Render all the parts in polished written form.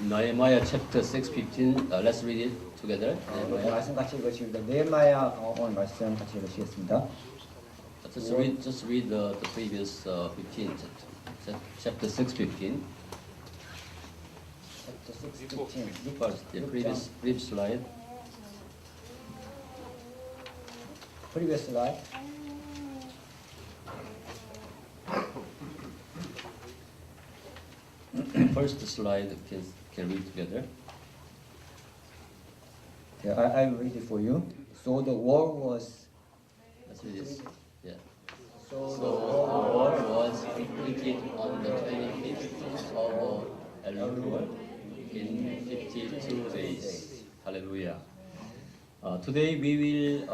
Nehemiah chapter 6:15. Let's read it together. Nehemiah. 말씀 같이 읽으시는데 네헤마야 오늘 말씀 같이 읽으시겠습니다. Just read the previous 15, chapter 6:15. Chapter 6:15. First, the previous slide. Previous slide. First slide can read together. Yeah, I read it for you. So the war was. Let's read this. Yeah. So So the war was completed on the 25th of Elul in 52 days. Hallelujah. Today we will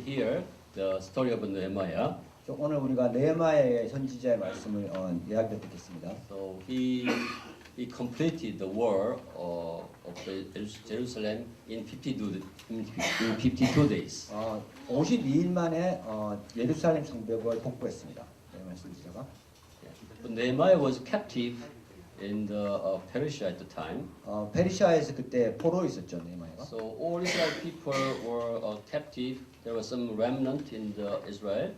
hear the story of Nehemiah. 오늘 우리가 네헤마야의 선지자의 말씀을 이야기 듣겠습니다. So he completed the war of Jerusalem in 52 days. 52일 만에 예루살렘 성벽을 복구했습니다. 네헤마야 선지자가. But Nehemiah was captive in the Persia at the time. 페르시아에서 그때 포로에 있었죠, 네헤마야가. So all Israel people were captive. There was some remnant in the Israel.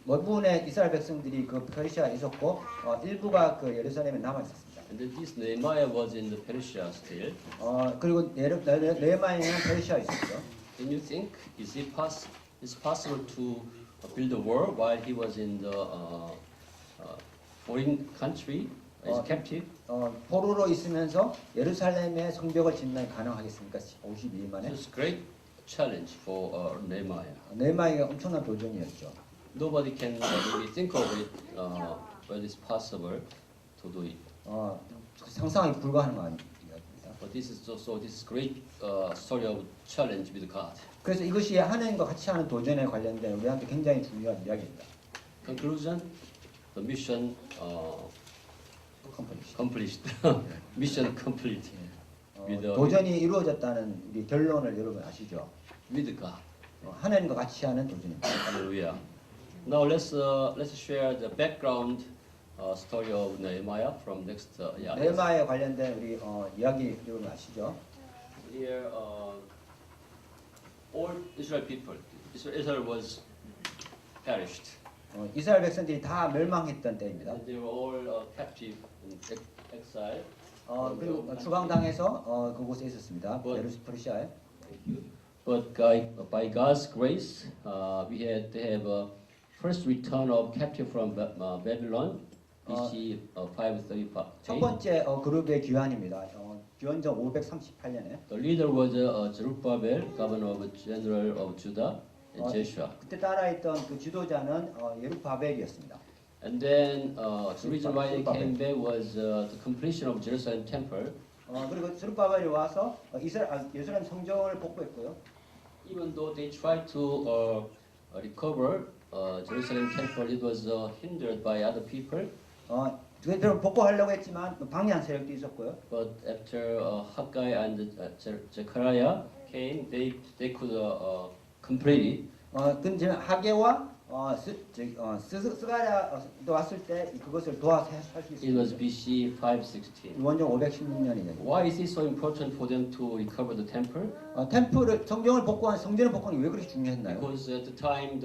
대부분의 이스라엘 백성들이 그 페르시아에 있었고 일부가 그 예루살렘에 남아 있었습니다. And then this Nehemiah was in the Persia still. 그리고 네헤마야는 페르시아에 있었죠. Can you think is possible to build a wall while he was in the foreign country as captive? 포로로 있으면서 예루살렘의 성벽을 짓는 게 가능하겠습니까? 52일 만에. It's a great challenge for Nehemiah. 네헤마야가 엄청난 도전이었죠. Nobody can really think of it whether it's possible to do it. 상상이 불가하는 거 아닙니다. But this is great story of challenge with God. 그래서 이것이 하나님과 같이 하는 도전에 관련된 우리한테 굉장히 중요한 이야기입니다. Conclusion: the mission accomplished. Mission complete. 도전이 이루어졌다는 우리 결론을 여러분 아시죠? With God. 하나님과 같이 하는 도전입니다. Hallelujah. Now let's share the background story of Nehemiah from next. 네헤마야에 관련된 우리 이야기 여러분 아시죠? Here, all Israel people, Israel was perished. 이스라엘 백성들이 다 멸망했던 때입니다. And they were all captive in exile. 그리고 추방당해서 그곳에 있었습니다. 페르시아에. But by God's grace, we had to have a first return of captive from Babylon, BC 538. 첫 번째 그룹의 귀환입니다. 기원전 538년에. The leader was Zerubbabel, governor of general of Judah, and Joshua. 그때 따라했던 그 지도자는 예루바벨이었습니다. And then the reason why they came back was the completion of Jerusalem temple. 그리고 스룹바벨이 와서 예루살렘 성전을 복구했고요. Even though they tried to recover Jerusalem temple, it was hindered by other people. 그들은 복구하려고 했지만 방해한 세력도 있었고요. But after Haggai and Zechariah came, they could complete it. 근데 하게와 스가랴도 왔을 때 그것을 도와서 할 수 It was 있습니다. BC 516. 원전 516년이네요. Why is it so important for them to recover the temple? 템플을 성전을 복구하는 왜 그렇게 중요했나요? Because at the time,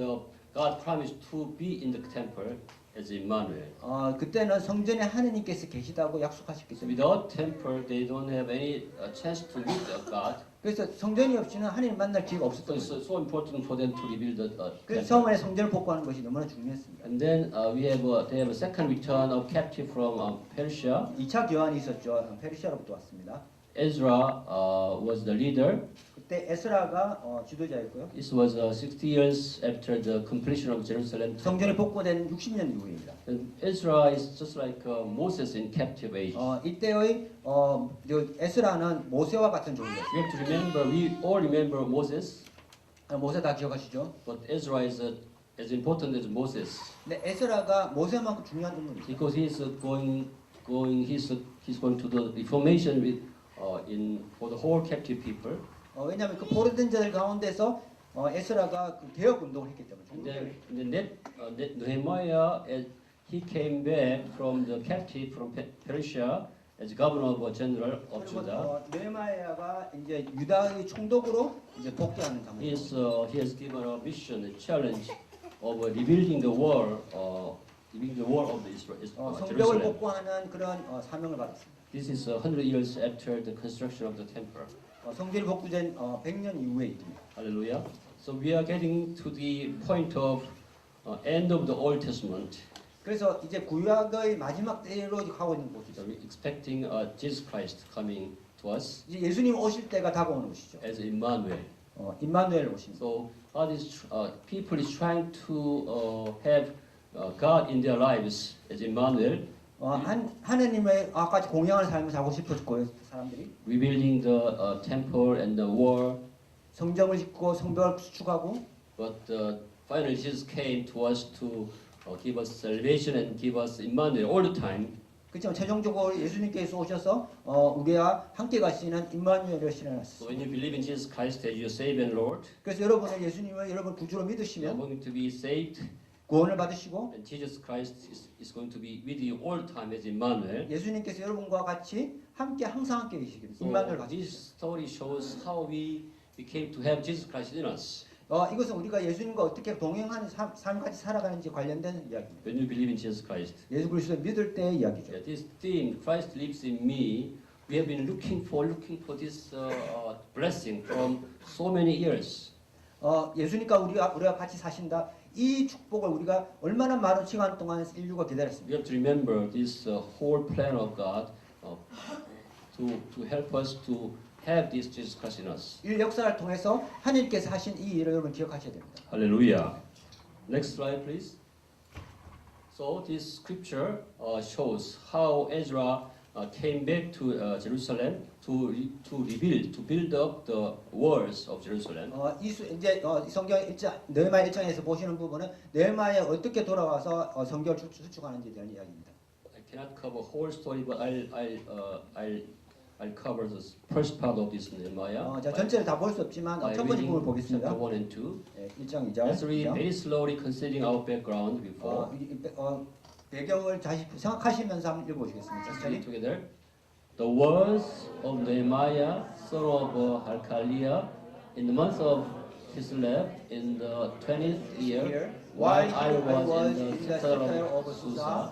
God promised to be in the temple as Emmanuel. 그때는 성전에 하느님께서 계시다고 약속하셨기 So 때문에. without temple, they don't have any chance to meet God. 그래서 성전이 없이는 하느님 만날 기회가 So 없었던 it's 거예요. so important for them to rebuild the 그래서 temple. 처음에 성전을 복구하는 것이 너무나 중요했습니다. And then they have a second return of captive from Persia. 2차 교환이 있었죠. 페르시아로부터 왔습니다. Ezra was the leader. 그때 에스라가 지도자였고요. This was 60 years after the completion of Jerusalem. 성전이 복구된 60년 이후입니다. And Ezra is just like Moses in captive age. 이때의 에스라는 모세와 같은 종이었어요. We have to remember, we all remember Moses, 모세 다 기억하시죠? but Ezra is as important as Moses 근데 에스라가 모세만큼 중요한 인물이죠. because he's going to the reformation with for the whole captive people. 왜냐하면 그 포로된 자들 가운데서 에스라가 그 개혁 운동을 했기 때문에. And then Nehemiah, he came back from the captive from Persia as governor of general of 그리고 Judah. 느헤미야가 이제 유다의 총독으로 이제 복귀하는 장면. He has given a mission, a challenge of rebuilding the wall, rebuilding the wall of the 성벽을 Jerusalem. 복구하는 그런 사명을 받았습니다. This is 100 years after the construction of the temple. 성전이 복구된 100년 이후에 있습니다. Hallelujah. So we are getting to the point of end of the Old Testament. 그래서 이제 구약의 마지막 때로 가고 있는 So 곳이죠. we're expecting Jesus Christ coming to us 이제 예수님 오실 때가 다가오는 곳이죠. as Emmanuel. 임마누엘 오십니다. So God is people is trying to have God in their lives as Emmanuel, 하느님의 같이 공양하는 삶을 살고 싶었고 사람들이 rebuilding the temple and the wall. 성전을 짓고 성벽을 수축하고 But finally, Jesus came to us to give us salvation and give us Emmanuel all the time. 그렇지만 최종적으로 예수님께서 오셔서 우리와 함께 가시는 임마누엘을 So 실현했습니다. when you believe in Jesus Christ as your Savior and Lord, 그래서 여러분은 예수님을 여러분 구주로 you are 믿으시면 going to be saved, 구원을 받으시고 and Jesus Christ is going to be with you all the time as Emmanuel. 예수님께서 여러분과 같이 함께 항상 함께 계시기를 So 임마누엘 받으시고 this story shows how we came to have Jesus Christ in us. 이것은 우리가 예수님과 어떻게 동행하는 삶 같이 살아가는지 관련된 이야기입니다. When you believe in Jesus Christ. 예수 그리스도를 믿을 때의 이야기죠. Yeah, this theme, Christ lives in me, we have been looking for this blessing from so many years. 예수님과 우리가 같이 사신다. 이 축복을 우리가 얼마나 많은 시간 동안 인류가 We 기다렸습니다. have to remember this whole plan of God to help us to have this Jesus Christ in us. 이 역사를 통해서 하나님께서 하신 이 일을 여러분 기억하셔야 됩니다. Hallelujah. Next slide, please. So this scripture shows how Ezra came back to Jerusalem to build up the walls of Jerusalem. 이제 성경 느헤미야 1장에서 보시는 부분은 느헤미야 어떻게 돌아와서 성경을 수축하는지에 대한 이야기입니다. I cannot cover whole story, but I'll cover the first part of this Nehemiah. 자, 전체를 다 볼 수 없지만 by 첫 번째 부분을 reading 보겠습니다. chapter 1 and 2. 1장 2절. Let's read very slowly, considering our background before. 배경을 다시 생각하시면서 한번 읽어보시겠습니다. Let's 천천히. read together. The words of Nehemiah, son of Halkaliah, in the month of Kislev, in the 20th year, while I was in the citadel of Susa,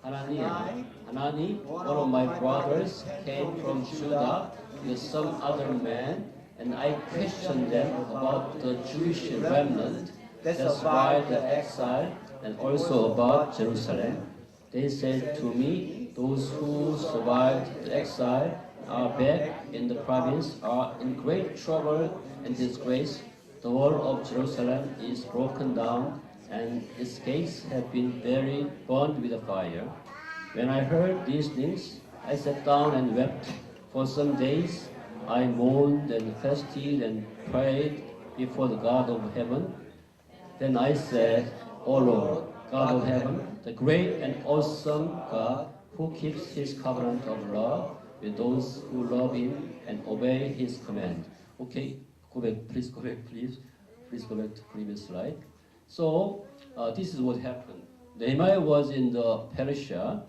Hanani, one of my brothers, came from Judah with some other men, and I questioned them about the Jewish remnant that survived the exile, and also about Jerusalem. They said to me, those who survived the exile are back in the province, are in great trouble and disgrace. The wall of Jerusalem is broken down, and its gates have been burned with a fire. When I heard these things, I sat down and wept. For some days I mourned and fasted and prayed before the God of heaven. Then I said, O Lord, God of heaven, the great and awesome God, who keeps his covenant of love with those who love him and obey his command. Okay, go back, please go back, please. Please go back to previous slide. So, this is what happened. Nehemiah was in the Persia.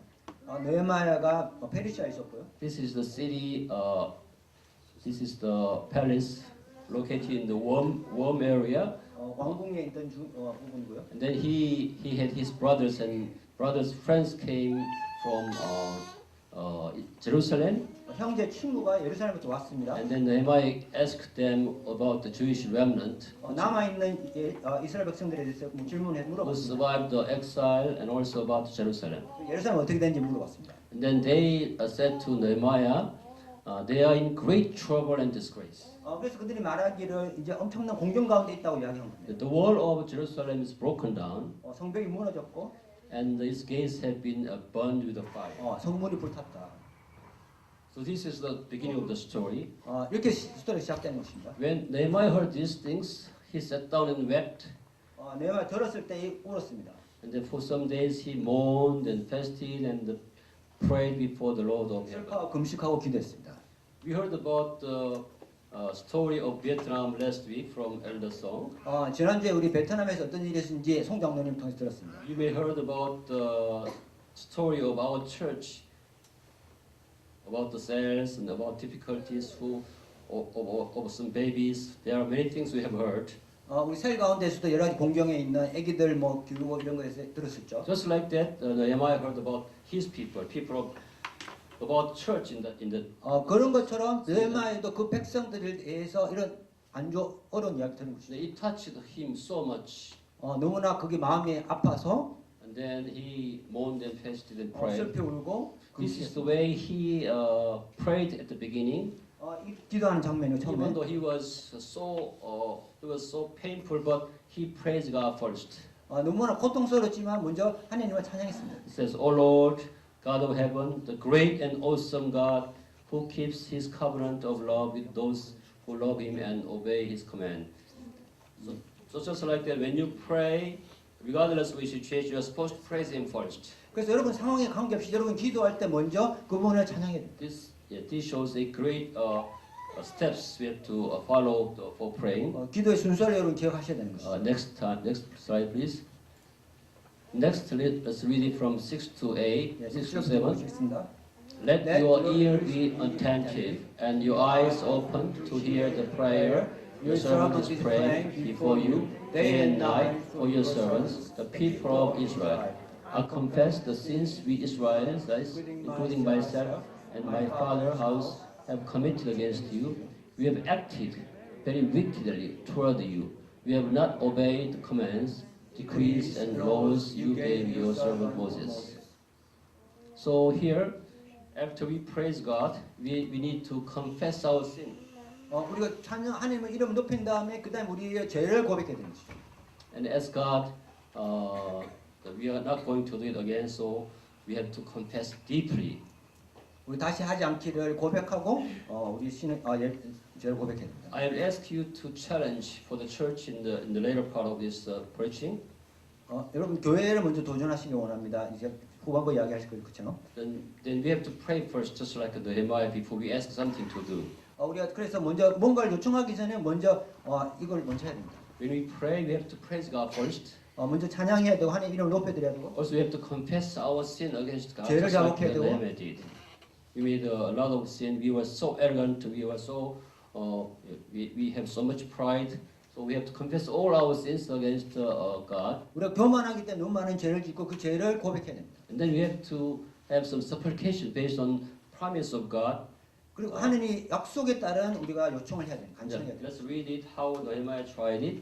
느헤미야가 페르시아에 있었고요. This is the city, this is the palace located in the warm area. 왕궁에 있던 부분이고요. And then he had his brothers friends came from Jerusalem. 형제 친구가 예루살렘부터 왔습니다. And then Nehemiah asked them about the Jewish remnant 남아 있는 이스라엘 백성들에 대해서 질문해 who 물어봤습니다. survived the exile and also about Jerusalem. 예루살렘 어떻게 된지 물어봤습니다. And then they said to Nehemiah, they are in great trouble and disgrace. 그래서 그들이 말하기를 이제 엄청난 공경 가운데 있다고 이야기한 겁니다. The wall of Jerusalem is broken down, 성벽이 무너졌고 and its gates have been burned with a fire. 성문이 불탔다. So this is the beginning of the story. 이렇게 스토리 시작되는 것입니다. When Nehemiah heard these things, he sat down and wept. 내가 들었을 때 울었습니다. And then for some days he mourned and fasted and prayed before the Lord of heaven. 슬퍼하고 금식하고 기도했습니다. We heard about story of Vietnam last week from Elder Song. 지난주에 우리 베트남에서 어떤 일이 있었는지 송 장로님 통해서 들었습니다. You may heard about the story of our church, about the cells and about difficulties of some babies. There are many things we have heard. 우리 셀 가운데서도 여러 가지 공경에 있는 아기들 뭐 교육 이런 거에서 들었었죠. Just like that, Nehemiah heard about his people about church in the. 그런 것처럼 느헤미야도 그 백성들에 대해서 이런 안 좋은 어려운 이야기 들은 것이죠. It touched him so much, 너무나 그게 마음이 아파서 and then he mourned and fasted and prayed. 슬피 울고 This is the way he prayed at the beginning. 기도하는 장면이 처음에 Even though he was so painful, but he praised God first. 너무나 고통스럽지만 먼저 하나님을 찬양했습니다. It says, "O Lord, God of heaven, the great and awesome God, who keeps His covenant of love with those who love Him and obey His command." So just like that, when you pray, regardless of which situation, you are supposed to praise Him first. 그래서 여러분 상황에 관계없이 여러분 기도할 때 먼저 그분을 찬양해야 됩니다. This shows a great steps we have to follow for praying. 기도의 순서를 여러분 기억하셔야 되는 것이죠. Next slide, please. Next, let's read it from 6 to 8, 6 to 7. 보시겠습니다. Let your ear be attentive and your eyes open to hear the prayer your servant is praying before you day and night for your servants, the people of Israel. I confess the sins we Israelites, including myself and my father's house, have committed against you. We have acted very wickedly toward you. We have not obeyed the commands, decrees, and laws you gave your servant Moses. So here, after we praise God, we need to confess our sin. 우리가 하나님의 이름을 높인 다음에 그다음 우리의 죄를 고백해야 되는 것이죠. And ask God, that we are not going to do it again, so we have to confess deeply. 우리 다시 하지 않기를 고백하고 우리 신의 죄를 고백해야 됩니다. I will ask you to challenge for the church in the later part of this preaching. 여러분 교회를 먼저 도전하시기 원합니다. 이제 후반부 이야기하실 거예요, 그렇죠? Then we have to pray first, just like Nehemiah, before we ask something to do. 우리가 그래서 먼저 뭔가를 요청하기 전에 먼저 이걸 먼저 해야 됩니다. When we pray, we have to praise God first. 먼저 찬양해야 되고 하나님 이름을 높여드려야 되고. Also, we have to confess our sin against God. 죄를 Just like 자복해야 되고. Nehemiah did. We made a lot of sin. We were so arrogant. We were so we have so much pride. So we have to confess all our sins against God. 우리가 교만하기 때문에 너무 많은 죄를 짓고 그 죄를 고백해야 됩니다. And then we have to have some supplication based on promise of God. 그리고 하나님 약속에 따른 우리가 요청을 해야 됩니다. 간청해야 됩니다. Let's read it how Nehemiah tried it.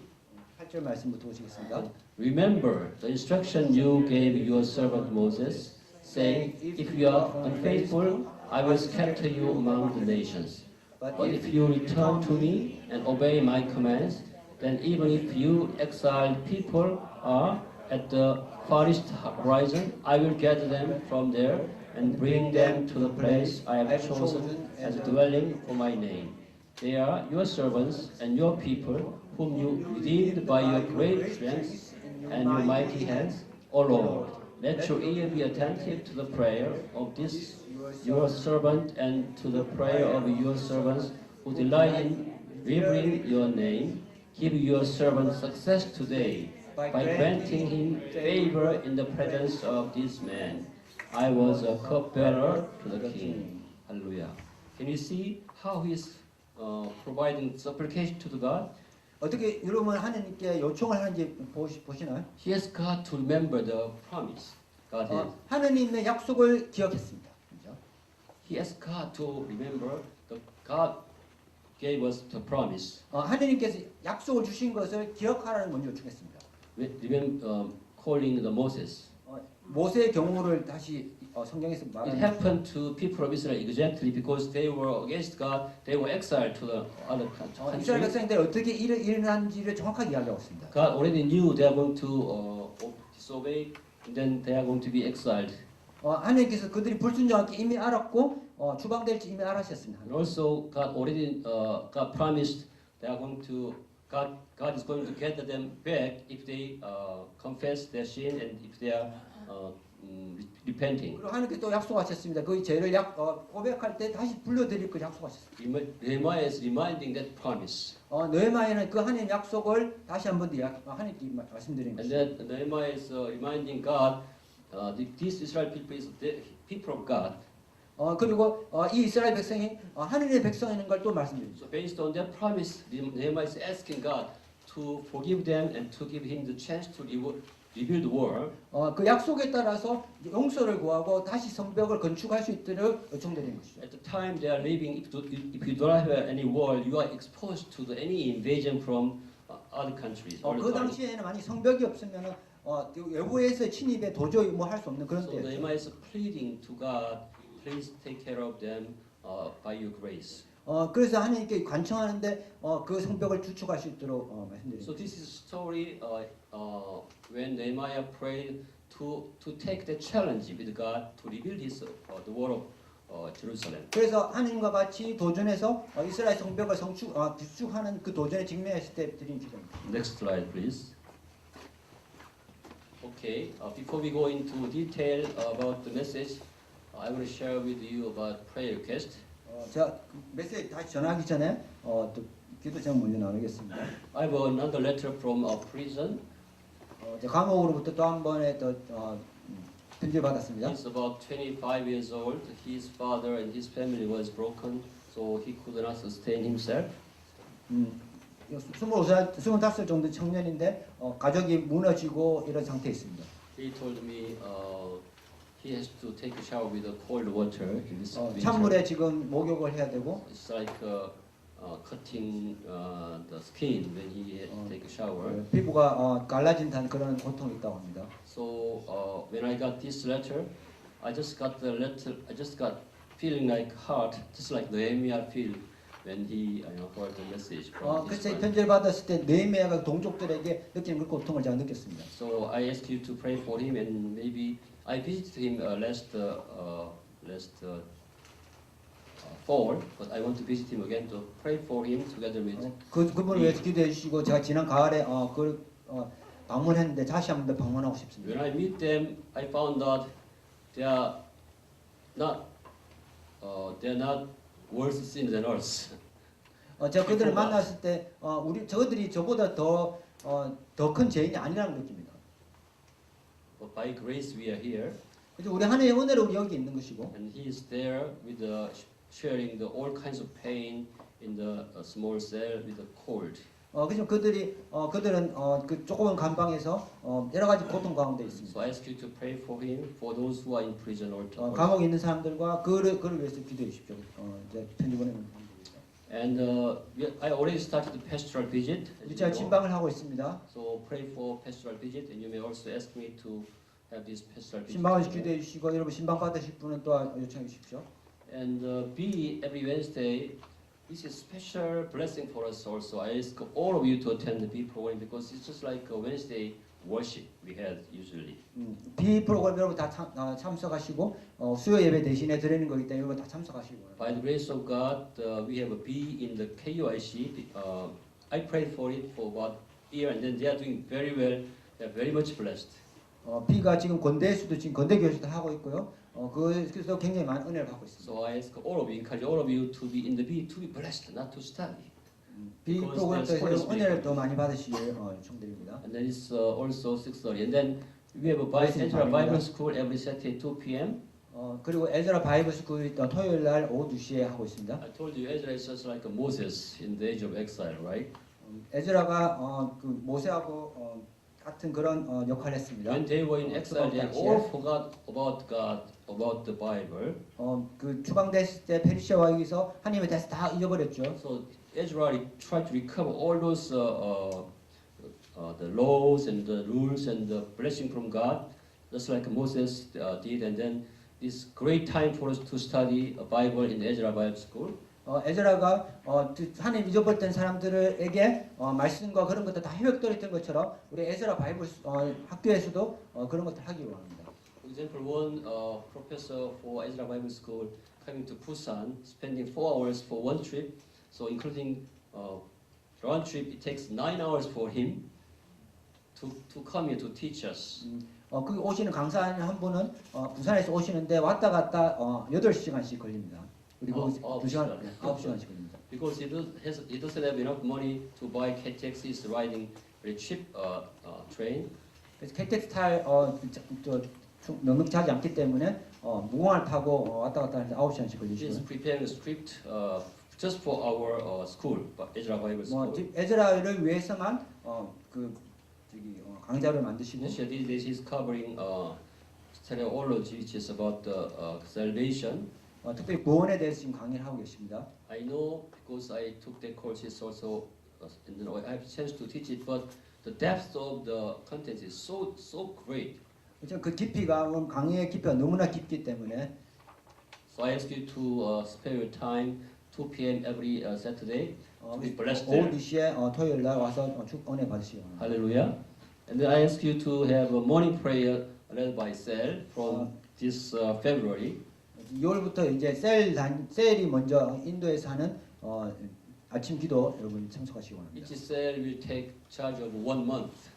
8절 말씀부터 보시겠습니다. Remember the instruction you gave your servant Moses, saying, "If you are unfaithful, I will scatter you among the nations. But if you return to me and obey my commands, then even if you exiled people are at the farthest horizon, I will gather them from there and bring them to the place I have chosen as a dwelling for my name. They are your servants and your people, whom you redeemed by your great strength and your mighty hands. O Lord, let your ear be attentive to the prayer of this your servant and to the prayer of your servants who delight in revering your name. Give your servant success today by granting him favor in the presence of this man. I was a cupbearer to the king." Hallelujah. Can you see how he is providing supplication to the God? 어떻게 여러분 하나님께 요청을 하는지 보시나요? He has got to remember the promise God had. 하나님의 약속을 기억했습니다. 그렇죠? He has got to remember the God gave us the promise. 하나님께서 약속을 주신 것을 기억하라는 먼저 요청했습니다. Remember calling the Moses. 모세의 경우를 다시 성경에서 It 말하는 happened to people of Israel exactly because they were against God. They were exiled to the other 이스라엘 countries. 백성들이 어떻게 일어난지를 정확하게 이야기하고 있습니다. God already knew they are going to disobey, and then they are going to be exiled. 하나님께서 그들이 불순종할게 이미 알았고 추방될지 이미 알았었습니다. And also, God already God promised they are going to God is going to gather them back if they confess their sin and if they are repenting. 그리고 하나님께 또 약속하셨습니다. 그 죄를 고백할 때 다시 불러드릴 걸 약속하셨습니다. Nehemiah is reminding that promise. 느헤미야는 그 하나님 약속을 다시 한번 하나님께 말씀드리는 And 것입니다. then Nehemiah is reminding God, this Israel people is the people of God. 그리고 이 이스라엘 백성이 하나님의 백성인 걸 또 말씀드립니다. So based on that promise, Nehemiah is asking God to forgive them and to give him the chance to rebuild the wall. 그 약속에 따라서 용서를 구하고 다시 성벽을 건축할 수 있도록 요청드리는 것이죠. At the time they are living, if you don't have any wall, you are exposed to any invasion from other countries. all 그 the time. 당시에는 만약 성벽이 없으면은 외부에서 침입에 도저히 뭐 할 수 없는 그런 So 때였죠. Nehemiah is pleading to God, please take care of them by your grace. 그래서 하나님께 간청하는데 그 성벽을 주축할 수 있도록 말씀드립니다. So this is a story when Nehemiah prayed to take the challenge with God to rebuild the wall of Jerusalem. 그래서 하나님과 같이 도전해서 이스라엘 성벽을 구축하는 그 도전에 직면했을 때 드린 기도입니다. Next slide, please. Okay, before we go into detail about the message, I will share with you about prayer request. 제가 메시지 다시 전하기 전에 또 기도 제목 먼저 나누겠습니다. I have another letter from a prison. 제 감옥으로부터 또 한 번의 또 편지를 받았습니다. He's about 25 years old. His father and his family was broken, so he could not sustain himself. 25살 정도 청년인데 가족이 무너지고 이런 상태에 있습니다. He told me he has to take a shower with cold water in this winter. 찬물에 지금 목욕을 해야 되고 It's like cutting the skin when he had to take a shower. 피부가 갈라진다는 그런 고통이 있다고 합니다. So when I got this letter, I just got feeling like heart, just like Nehemiah feel when he heard the message from his 그래서 이 friend. 편지를 받았을 때 느헤미야가 동족들에게 느끼는 그 고통을 제가 느꼈습니다. So I asked you to pray for him, and maybe I visited him last fall, but I want to visit him again to pray for him together with. 그분을 위해서 기도해 주시고 제가 지난 가을에 방문했는데 다시 한 번 더 방문하고 싶습니다. When I meet them, I found out they are not worse sin than us. 제가 그들을 만났을 때 저들이 저보다 더 큰 죄인이 아니라는 걸 느낍니다. But by grace we are here, 그래서 우리 하나님의 은혜로 여기 있는 것이고 and he is there with sharing all kinds of pain in the small cell with the cold. 그래서 그들은 그 조그만 감방에서 여러 가지 고통 가운데 있습니다. So I ask you to pray for him, for those who are in prison or 감옥에 있는 사람들과 그를 위해서 기도해 주십시오. 이제 편지 보내는 분들입니다. And I already started the pastoral visit. as you 제가 know. 침방을 하고 있습니다. So pray for pastoral visit, and you may also ask me to have this pastoral visit. 신방을 기도해 주시고 여러분 신방 받으실 분은 또 요청해 주십시오. And be every Wednesday. This is special blessing for us also. I ask all of you to attend the B program because it's just like a Wednesday worship we had usually. B 프로그램 여러분 다 참석하시고 수요 예배 대신에 드리는 거기 때문에 여러분 다 참석하시고. By the grace of God, we have a B in the KUIC. I prayed for it for about a year, and then they are doing very well. They are very much blessed. B가 지금 건대에서도 지금 건대교회에서도 하고 있고요. 그래서 굉장히 많은 은혜를 받고 있습니다. So I ask all of you, encourage all of you to be in the B, to be blessed, not to study. B Because 프로그램 there's 때에서 Holy Spirit. 은혜를 더 많이 받으시길 요청드립니다. And then it's also 6:30, and then we have a Ezra Bible School every Saturday 2 p.m. 그리고 에즈라 바이블 스쿨이 토요일 날 오후 2시에 하고 있습니다. I told you Ezra is just like a Moses in the age of exile, right? 에즈라가 그 모세하고 같은 그런 역할을 했습니다. When they were in exile, they 당시에. all forgot about God, about the Bible. 그 추방됐을 때 페르시아 왕에서 하나님에 대해서 다 잊어버렸죠. So Ezra tried to recover all those the laws and the rules and the blessing from God, just like Moses did. And then this great time for us to study a Bible in Ezra Bible School. 에즈라가 하나님 잊어버렸던 사람들에게 말씀과 그런 것들 다 회복되었던 것처럼 우리 에즈라 바이블 학교에서도 그런 것들 하기 원합니다. For example, one professor for Ezra Bible School coming to Busan, spending 4 hours for one trip. So including round trip, it takes 9 hours for him. to come here to teach us. 그 오시는 강사 한 분은 부산에서 오시는데 왔다 갔다 8시간씩 걸립니다. 그리고 2시간, 9시간씩 걸립니다. Because he doesn't have enough money to buy KTX, he's riding very cheap train. 그래서 KTX 탈 넉넉지 하지 않기 때문에 무공항을 타고 왔다 갔다 하는데 9시간씩 걸리시고요. He's preparing a script just for our school, Ezra Bible School. 에즈라를 위해서만 강좌를 만드시고. These days he's covering teleology, which is about the salvation. 특별히 구원에 대해서 지금 강의를 하고 계십니다. I know because I took that courses also, and then I have a chance to teach it. But the depth of the content is so great. 그 깊이가 강의의 깊이가 너무나 깊기 때문에. So I ask you to spare your time, 2 p.m. every Saturday. To be blessed there. 오후 2시에 토요일 날 와서 은혜 받으시기 바랍니다. Hallelujah. And then I ask you to have a morning prayer led by Sel from this February. 2월부터 이제 셀이 먼저 인도에서 하는 아침 기도 여러분 참석하시기 바랍니다. Each cell will take charge of 1 month.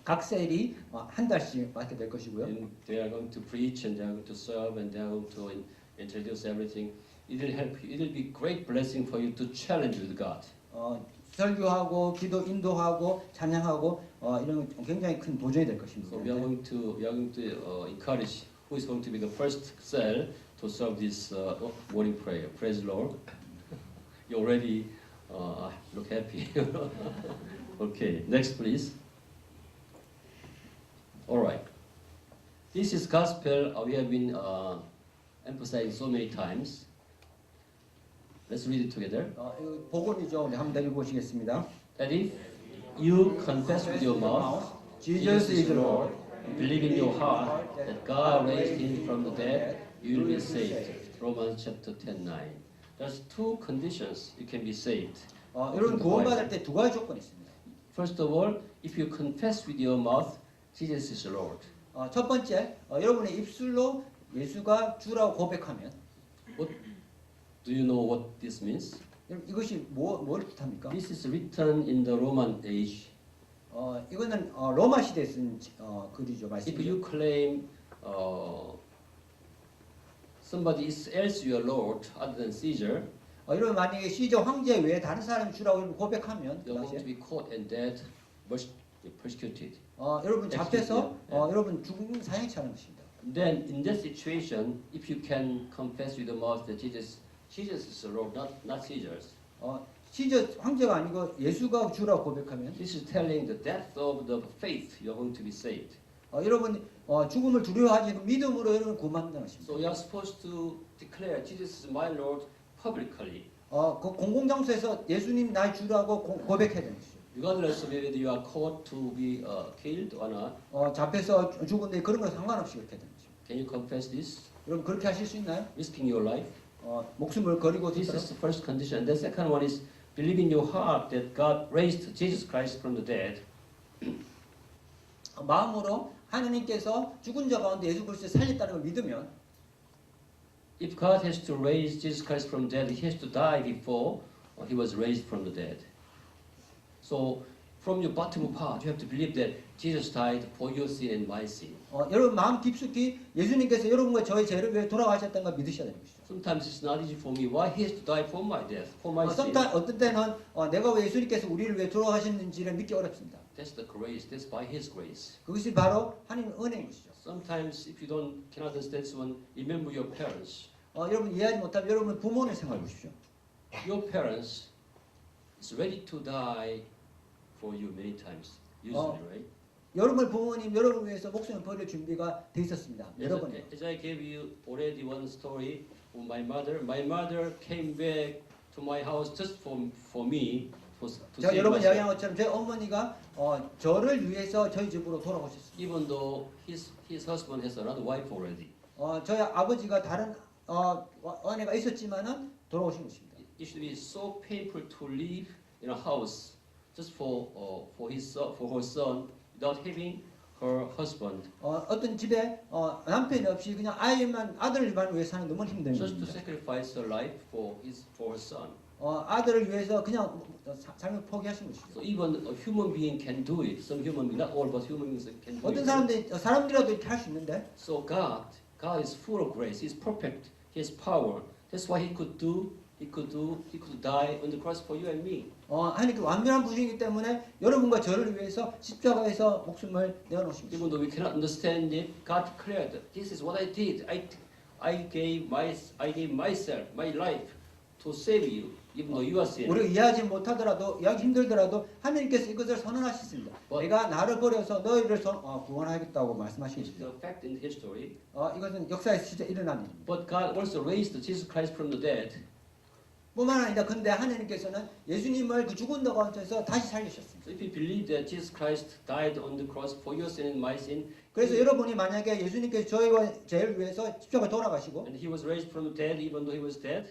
각 셀이 한 달씩 맡게 될 것이고요. And they are going to preach and they are going to serve and they are going to introduce everything. It will help you. It will be great blessing for you to challenge with God. 설교하고 기도 인도하고 찬양하고 이런 굉장히 큰 도전이 될 것입니다. So we are going to encourage who is going to be the first cell to serve this morning prayer. Praise the Lord. You already look happy. Okay, next please. All right. This is gospel we have been emphasizing so many times. Let's read it together. 복음이죠. 우리 한번 읽어보시겠습니다. That if you confess with your mouth Jesus is Lord, believe in your heart that God raised him from the dead, you will be saved. Romans chapter 10:9. There's 2 conditions you can be saved. 여러분 구원받을 때 2가지 조건이 있습니다. First of all, if you confess with your mouth Jesus is Lord. 첫 번째, 여러분의 입술로 예수가 주라고 고백하면. What do you know what this means? 이것이 뭘 뜻합니까? This is written in the Roman age. 이거는 로마 시대에 쓴 글이죠, If 말씀이죠. you claim somebody else your Lord other than Caesar, 여러분 만약에 시저 황제 외에 다른 사람이 주라고 여러분 고백하면 you're going to be caught and dead, persecuted. 여러분 잡혀서 Yeah. 여러분 죽음 사형 처하는 것입니다. Then in that situation, if you can confess with the mouth that Jesus is the Lord, not Caesar's. 시저 황제가 아니고 예수가 주라고 고백하면 This is telling the depth of the faith you're going to be saved. 여러분 죽음을 두려워하지 않고 믿음으로 여러분 구원받는 것입니다. So you are supposed to declare Jesus is my Lord publicly. 그 공공장소에서 예수님 날 주라고 고백해야 되는 것이죠. Regardless of whether you are caught to be killed or not. 잡혀서 죽은데 그런 거 상관없이 그렇게 되는 거죠. Can you confess this? 여러분 그렇게 하실 수 있나요? Risking your life. 목숨을 걸고 This 듣도록. is the first condition. And the second one is believe in your heart that God raised Jesus Christ from the dead. 마음으로 하느님께서 죽은 자 가운데 예수 그리스도를 살렸다는 걸 믿으면 If God has to raise Jesus Christ from the dead, he has to die before he was raised from the dead. So from your bottom of heart, you have to believe that Jesus died for your sin and my sin. 여러분 마음 깊숙이 예수님께서 여러분과 저의 죄를 위해 돌아가셨다는 걸 믿으셔야 되는 것이죠. Sometimes it's not easy for me. Why he has to die for my death, for my sin? 어떤 때는 내가 왜 예수님께서 우리를 위해 돌아가셨는지를 믿기 어렵습니다. That's the grace. That's by his grace. 그것이 바로 하나님의 은혜인 것이죠. Sometimes if you cannot understand this one, remember your parents. 여러분 이해하지 못하면 여러분 부모를 생각해 보십시오. Your parents is ready to die for you many times. Usually, right? 여러분 부모님 여러분 위해서 목숨을 버릴 준비가 돼 있었습니다. 여러 번. As I gave you already one story of my mother. My mother came back to my house just for me to 제가 save 여러분 이야기한 myself. 것처럼 제 어머니가 저를 위해서 저희 집으로 돌아오셨습니다. Even though his husband has another wife already. 저희 아버지가 다른 아내가 있었지만은 돌아오신 것입니다. It should be so painful to live in a house just for her son without having her husband. 어떤 집에 남편이 없이 그냥 아들만 위해 사는 너무 힘든 Just to 일입니다. sacrifice her life for her son. 아들을 위해서 그냥 삶을 포기하신 것이죠. So even a human being can do it. Some human being, not all, but human beings can do 어떤 it. 사람들이라도 이렇게 할 수 있는데 So God is full of grace. He's perfect. He has power. That's why He could die on the cross for you and me. 하나님께 완전한 분이기 때문에 여러분과 저를 위해서 십자가에서 목숨을 내어놓으십니다. Even though we cannot understand it, God declared, "This is what I did. I gave myself, my life, to save you, even though you are sinning." 우리가 이해하지 못하더라도 이해하기 힘들더라도 하나님께서 이것을 선언하셨습니다. 내가 나를 버려서 너희를 구원하겠다고 It's 말씀하시겠습니다. a fact in history. 이것은 역사에서 진짜 일어난 일입니다. But God also raised Jesus Christ from the dead. 뿐만 아니라 근데 하나님께서는 예수님을 그 죽은 가운데서 다시 살리셨습니다. So if you believe that Jesus Christ died on the cross for your sin and my sin, 그래서 여러분이 만약에 예수님께서 저희와 저를 위해서 십자가 돌아가시고 and He was raised from the dead, even though He was dead,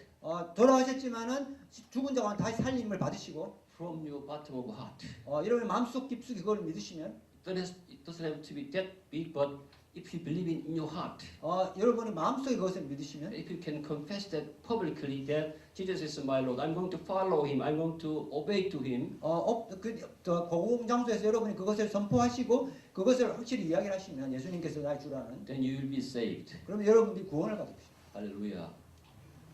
돌아가셨지만은 죽은 자 가운데 다시 살림을 받으시고 from your bottom of heart. 여러분 마음속 깊숙이 그걸 믿으시면 It doesn't have to be that big, but if you believe in your heart, 여러분이 마음속에 그것을 믿으시면 if you can confess that publicly, that Jesus is my Lord, I'm going to follow Him, I'm going to obey to Him, 공장소에서 여러분이 그것을 선포하시고 그것을 확실히 이야기를 하시면 예수님께서 나의 주라는 then you will be saved. 그러면 여러분들이 구원을 받으십니다. Hallelujah.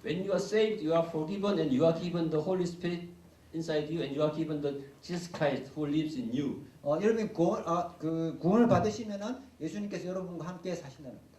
When you are saved, you are forgiven, and you are given the Holy Spirit inside you, and you are given the Jesus Christ who lives in you. 여러분이 구원을 받으시면은 예수님께서 여러분과 함께 사신다는 겁니다.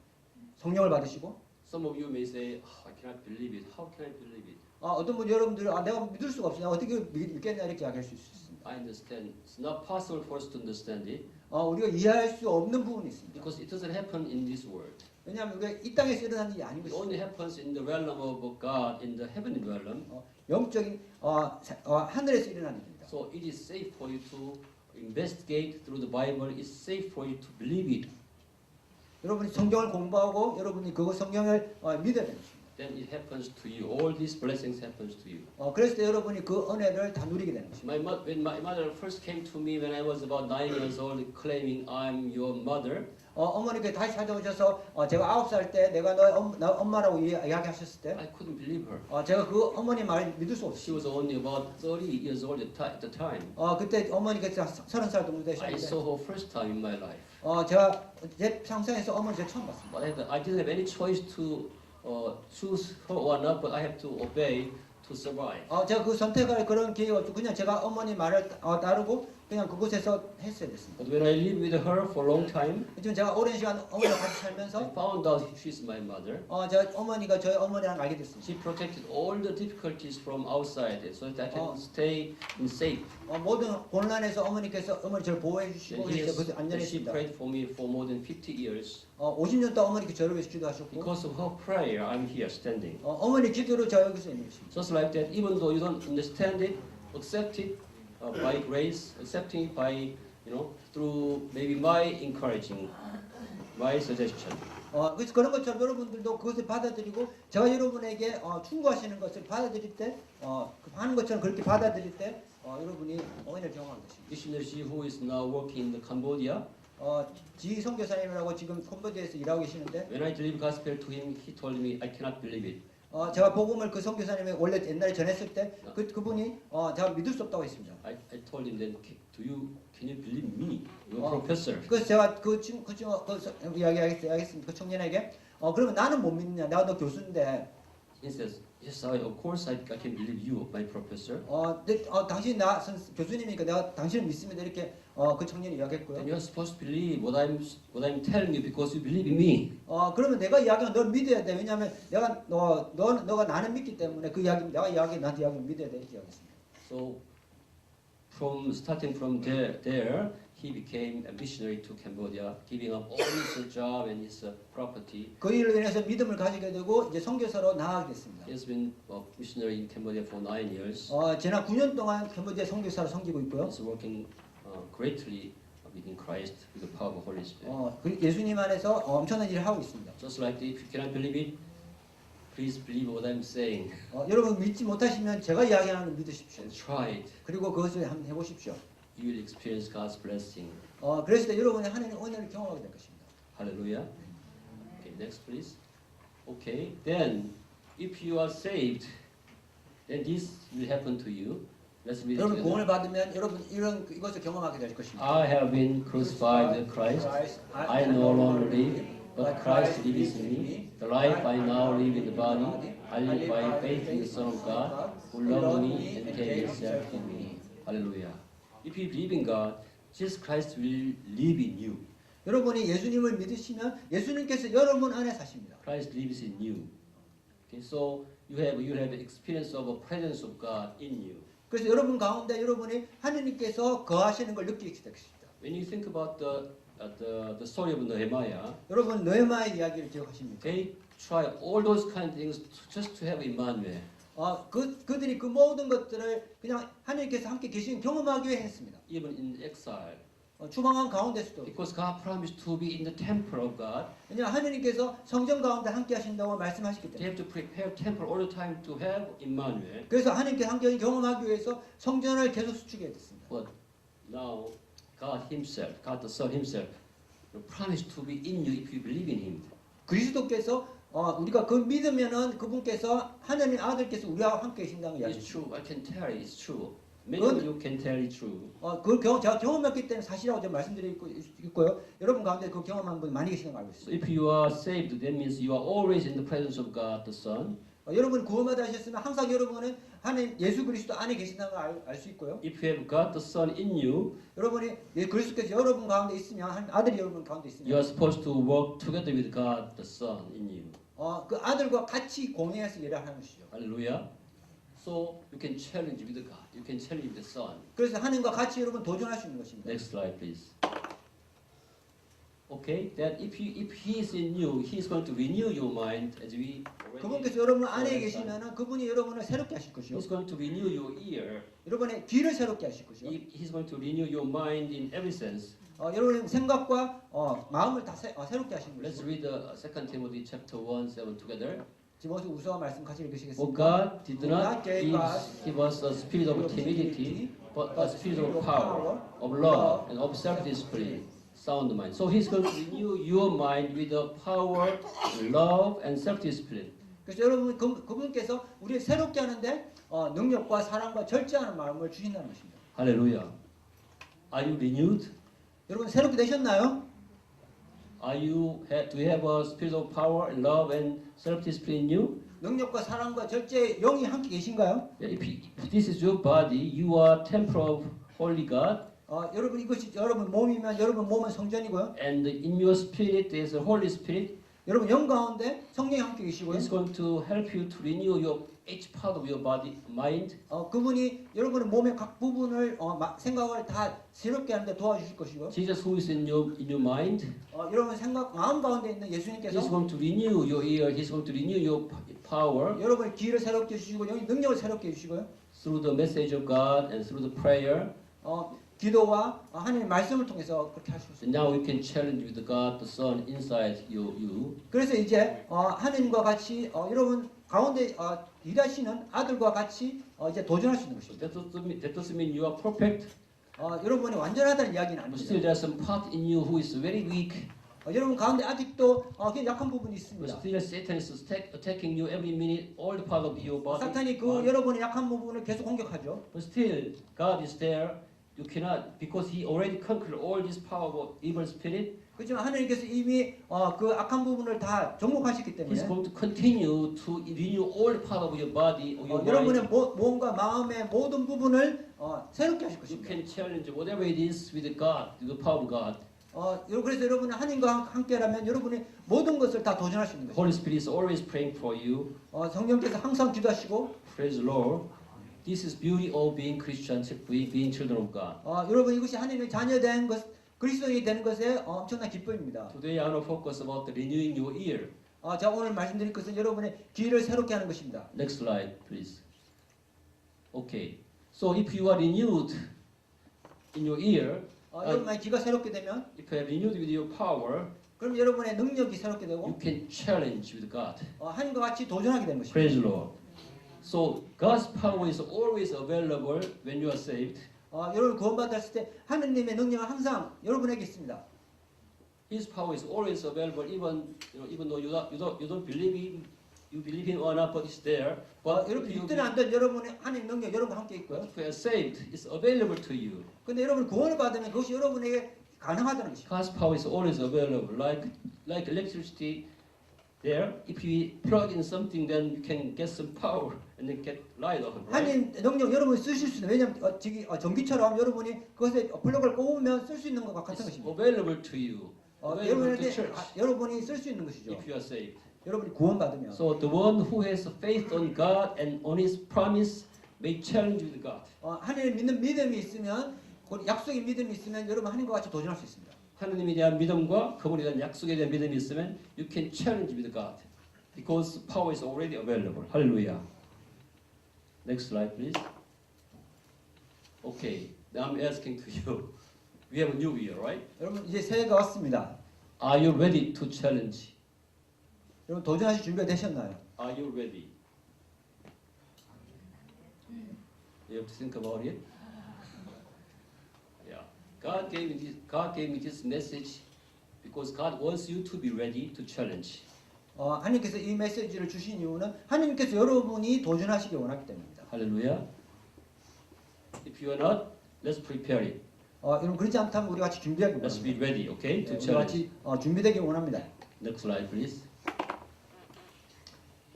성령을 받으시고 Some of you may say, oh, I cannot believe it. How can I believe it? 어떤 분 여러분들 내가 믿을 수가 없어. 어떻게 믿겠냐 이렇게 이야기할 수 있습니다. I understand. It's not possible for us to understand it 우리가 이해할 수 없는 부분이 있습니다. because it doesn't happen in this world. 왜냐하면 우리가 이 땅에서 일어나는 일이 아닌 It 것입니다. only happens in the realm of God, in the heavenly realm. 영적인 하늘에서 일어나는 일입니다. So it is safe for you to investigate through the Bible. It's safe for you to believe it. 여러분이 성경을 공부하고 여러분이 그거 성경을 믿어야 되는 것입니다. Then it happens to you. All these blessings happens to you. 그랬을 때 여러분이 그 은혜를 다 누리게 되는 것입니다. When my mother first came to me when I was about 9 years old, claiming I'm your mother, 어머니께 다시 찾아오셔서 제가 9살 때 내가 너의 엄마라고 이야기하셨을 때 I couldn't believe her. 제가 그 어머니 말을 믿을 수 She 없었어요. was only about 30 years old at the time. 그때 어머니께서 30살 정도 I 되셨는데 saw her first time in my life. 제가 제 상상에서 어머니 제가 처음 봤습니다. But I didn't have any choice to choose her or not, but I have to obey to survive. 제가 그 선택할 그런 기회가 없고 그냥 제가 어머니 말을 따르고 그냥 그곳에서 했어야 됐습니다. But when I lived with her for a long time, 지금 제가 오랜 시간 어머니와 같이 I 살면서 found out she's my mother. 제가 어머니가 저희 어머니라는 알게 됐습니다. She protected all the difficulties from outside so that I can stay in safe. 모든 곤란에서 어머니께서 어머니 저를 보호해 주시고 And 그래서 그것을 she 안전했습니다. prayed for me for more than 50 years. 50년 동안 어머니께 저를 위해서 기도하셨고 Because of her prayer, I'm here standing. 어머니 기도로 저 여기서 있는 것입니다. Just like that, even though you don't understand it, accept it by grace, accepting it by, through maybe my encouraging, my suggestion. 그래서 그런 것처럼 여러분들도 그것을 받아들이고 제가 여러분에게 충고하시는 것을 받아들일 때 하는 것처럼 그렇게 받아들일 때 여러분이 은혜를 경험하는 것입니다. Missionary who is now working in Cambodia, 지 선교사님이라고 지금 캄보디아에서 일하고 계시는데 when I delivered gospel to him, he told me, I cannot believe it. 제가 복음을 그 선교사님이 원래 옛날에 전했을 때 그분이 제가 믿을 수 없다고 했습니다. I told him then, can you believe me, your professor? 그래서 제가 이야기하겠습니다. 그 청년에게 그러면 나는 못 믿느냐? 내가 너 교수인데. He says, yes, of course I can believe you, my professor. 당신 교수님이니까 내가 당신을 믿습니다. 이렇게 그 청년이 이야기했고요. Then you're supposed to believe what I'm telling you because you believe in me. 그러면 내가 이야기하면 널 믿어야 돼. 왜냐하면 내가 너가 나는 믿기 때문에 그 이야기 내가 나한테 이야기 믿어야 돼. 이렇게 이야기했습니다. So starting from there, he became a missionary to Cambodia, giving up all his job and his property. 그 일로 인해서 믿음을 가지게 되고 이제 선교사로 나아가게 됐습니다. He has been a missionary in Cambodia for 9 years. 지난 9년 동안 캄보디아 선교사로 섬기고 있고요. He's working greatly within Christ with the power of the Holy Spirit. 예수님 안에서 엄청난 일을 하고 있습니다. Just like if you cannot believe it, please believe what I'm saying 여러분 믿지 못하시면 제가 이야기하는 걸 믿으십시오. and try it. 그리고 그것을 한번 해보십시오. You will experience God's blessing. 그랬을 때 여러분이 하나님의 은혜를 경험하게 될 것입니다. Hallelujah. Okay, next please. Okay, then if you are saved, then this will happen to you. Let's read it 여러분 together. 구원을 받으면 여러분 이것을 경험하게 될 것입니다. I have been crucified with Christ. I no longer live, but Christ lives in me. The life I now live in the body, I live by faith in the Son of God, who loved me and gave Himself for me. Hallelujah. If you believe in God, Jesus Christ will live in you. 여러분이 예수님을 믿으시면 예수님께서 여러분 안에 사십니다. Christ lives in you. Okay, so you have experience of a presence of God in you. 그래서 여러분 가운데 여러분이 하느님께서 거하시는 걸 느끼게 되십니다. When you think about the story of Nehemiah, 여러분 느헤미야의 이야기를 기억하십니까? they try all those kind of things just to have Emmanuel. 그들이 그 모든 것들을 그냥 하느님께서 함께 계시는 경험하기 위해 했습니다. Even in exile, 추방한 가운데서도 because God promised to be in the temple of God, 왜냐하면 하느님께서 성전 가운데 함께 하신다고 말씀하셨기 they 때문에 have to prepare temple all the time to have Emmanuel. 그래서 하느님께서 함께 경험하기 위해서 성전을 계속 수축해야 됐습니다. But now God Himself, God the Son Himself, promised to be in you if you believe in Him. 그리스도께서 우리가 그 믿으면은 그분께서 하느님 아들께서 우리와 함께 계신다는 It's 이야기죠. true. I can tell it's true. Many of you can tell it's true. 제가 경험했기 때문에 사실이라고 제가 말씀드리고 있고요. 여러분 가운데 그 경험한 분 많이 계시는 걸 알고 So 있습니다. if you are saved, that means you are always in the presence of God the Son. 여러분 구원받아 하셨으면 항상 여러분은 하나님 예수 그리스도 안에 계신다는 걸 알 수 있고요. If you have God the Son in you, 여러분이 그리스도께서 여러분 가운데 있으면 하나님 아들이 여러분 가운데 you 있으면 are supposed to work together with God the Son in you. 그 아들과 같이 공유해서 일을 하는 것이죠. Hallelujah. So you can challenge with God. You can challenge with the Son. 그래서 하나님과 같이 여러분 도전할 수 있는 것입니다. Next slide, please. Okay, that if He is in you, He is going to renew your mind, as we already. 그분께서 여러분 안에 계시면은 그분이 여러분을 새롭게 하실 것이요. He's going to renew your ear. 여러분의 귀를 새롭게 하실 것이요. He's going to renew your mind in every sense. 여러분의 생각과 마음을 다 새롭게 하시는 Let's 것이죠. read 2 Timothy chapter 1:7 together. 지모스 우서와 말씀 같이 For 읽으시겠습니다. God did not give us a spirit of timidity, but a spirit of power, of love, and of self-discipline, sound mind. So He's going to renew your mind with the power, love, and self-discipline. 그래서 여러분 그분께서 우리를 새롭게 하는데 능력과 사랑과 절제하는 마음을 주신다는 것입니다. Hallelujah. Are you renewed? 여러분 새롭게 되셨나요? Do you have a spirit of power, and love, and self-discipline in you? 능력과 사랑과 절제 영이 함께 계신가요? If this is your body, you are temple of Holy God. 여러분 이것이 여러분 몸이면 여러분 몸은 성전이고요. And in your spirit there is a Holy Spirit. 여러분 영 가운데 성령이 함께 계시고요. He's going to help you to renew your each part of your body, mind. 그분이 여러분의 몸의 각 부분을 생각을 다 새롭게 하는데 도와주실 것이고. Jesus who is in your mind. 여러분 생각 마음 가운데 있는 예수님께서 He's going to renew your ear. He's going to renew your power 여러분의 귀를 새롭게 해주시고 영의 능력을 새롭게 해주시고요. through the message of God and through the prayer. 기도와 하나님의 말씀을 통해서 그렇게 하실 수 And 있습니다. now you can challenge with God the Son inside you. 그래서 이제 하나님과 같이 여러분 가운데 일하시는 아들과 같이 이제 도전할 수 있는 것입니다. That doesn't mean you are perfect. 여러분이 완전하다는 이야기는 But still 아닙니다. there's some part in you who is very weak. 여러분 가운데 아직도 약한 부분이 But 있습니다. still Satan is attacking you every minute, all the part of your body. 사탄이 그 여러분의 약한 부분을 계속 공격하죠. But still, God is there. You cannot, because He already conquered all this power of evil spirit. 그렇지만 하나님께서 이미 그 악한 부분을 다 정복하셨기 He's 때문에 going to continue to renew all the part of your body, or your 여러분의 mind. 몸과 마음의 모든 부분을 새롭게 하실 You 것입니다. can challenge whatever it is with God, with the power of God. 그래서 여러분은 하나님과 함께라면 여러분이 모든 것을 다 도전할 수 있는 것입니다. Holy Spirit is always praying for you. 성령께서 항상 기도하시고 Praise the Lord. This is beauty of being Christian, being children of God. 여러분 이것이 하나님의 자녀된 것, 그리스도인이 되는 것의 엄청난 기쁨입니다. Today I want to focus about the renewing your ear. 제가 오늘 말씀드릴 것은 여러분의 귀를 새롭게 하는 것입니다. Next slide, please. Okay. So if you are renewed in your ear, 여러분의 귀가 새롭게 되면 if you are renewed with your power, 그럼 여러분의 능력이 새롭게 되고 you can challenge with God. 하나님과 같이 도전하게 되는 것입니다. Praise the Lord. So God's power is always available when you are saved. 여러분 구원받았을 때 하느님의 능력은 항상 여러분에게 있습니다. His power is always available, even though you don't believe Him. you believe in or not, but it's there. But if 여러분 you, 믿든 안 든 여러분의 하나님 능력 여러분과 함께 있고요. if you are saved, it's available to you. 근데 여러분 구원을 받으면 그것이 여러분에게 가능하다는 것이죠. God's power is always available, like electricity. There, if you plug in something, then you can get some power and then get light on. Right? 하나님 능력 여러분이 쓰실 수 있는 왜냐하면 전기처럼 여러분이 그것에 플러그를 꼽으면 쓸 수 있는 것과 같은 It's 것입니다. available to you. Available to 여러분에게 church 여러분이 쓸 수 있는 것이죠. if you are saved. 여러분이 구원받으면. So the one who has faith on God and on His promise may challenge with God. 하나님 믿는 믿음이 있으면 그 약속의 믿음이 있으면 여러분 하나님과 같이 도전할 수 있습니다. 하나님에 대한 믿음과 그분에 대한 약속에 대한 믿음이 있으면 you can challenge with God because power is already available. Hallelujah. Next slide, please. Okay, now I'm asking to you. We have a new year, right? 여러분 이제 새해가 왔습니다. Are you ready to challenge? 여러분 도전하실 준비가 되셨나요? Are you ready? You have to think about it. Yeah, God gave me this message because God wants you to be ready to challenge. 하나님께서 이 메시지를 주신 이유는 하나님께서 여러분이 도전하시기 원하기 때문입니다. Hallelujah. If you are not, let's prepare it. 여러분 그렇지 않다면 우리 같이 준비하기 Let's be 원합니다. ready, okay, to 우리 challenge. 같이 준비되기 원합니다. Next slide, please.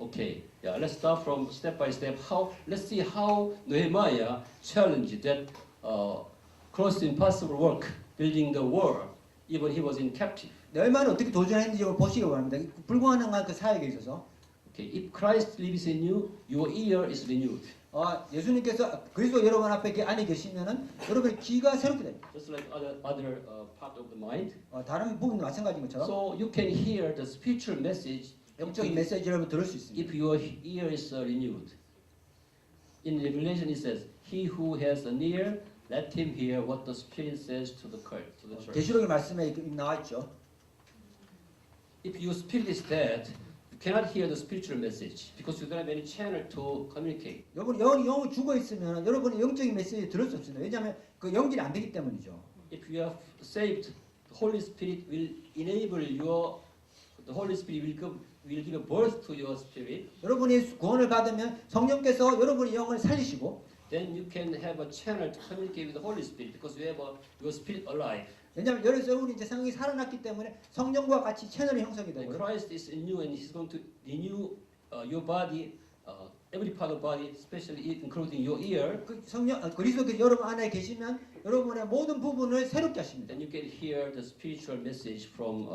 Okay, yeah, let's start from step by step. Let's see how Nehemiah challenged that close to impossible work, building the wall, even he was in captive. 얼마나 어떻게 도전했는지 보시기 원합니다. 불가능한 그 사역에 있어서 Okay, if Christ lives in you, your ear is renewed. 예수님께서 그리스도 여러분 앞에 안에 계시면은 여러분의 귀가 새롭게 됩니다. Just like other part of the mind. 다른 부분도 마찬가지인 것처럼 So you can hear the spiritual message 영적인 메시지를 여러분 들을 수 있습니다. if your ear is renewed. In Revelation it says, "He who has an ear, let him hear what the Spirit says to the church." 계시록의 말씀에 나와 있죠. If your spirit is dead, you cannot hear the spiritual message because you don't have any channel to communicate. 여러분 영이 죽어 있으면 여러분의 영적인 메시지 들을 수 없습니다. 왜냐하면 그 연결이 안 되기 때문이죠. If you are saved, the Holy Spirit will enable the Holy Spirit will give a birth to your spirit. 여러분이 구원을 받으면 성령께서 여러분의 영을 살리시고 Then you can have a channel to communicate with the Holy Spirit because you have your spirit alive. 왜냐하면 여러분이 이제 성령이 살아났기 때문에 성령과 같이 채널이 형성이 And 되고요. Christ is in you, and He's going to renew your body, every part of the body, especially including your ear. 그 성령 그리스도께서 여러분 안에 계시면 여러분의 모든 부분을 새롭게 하십니다. Then you can hear the spiritual message from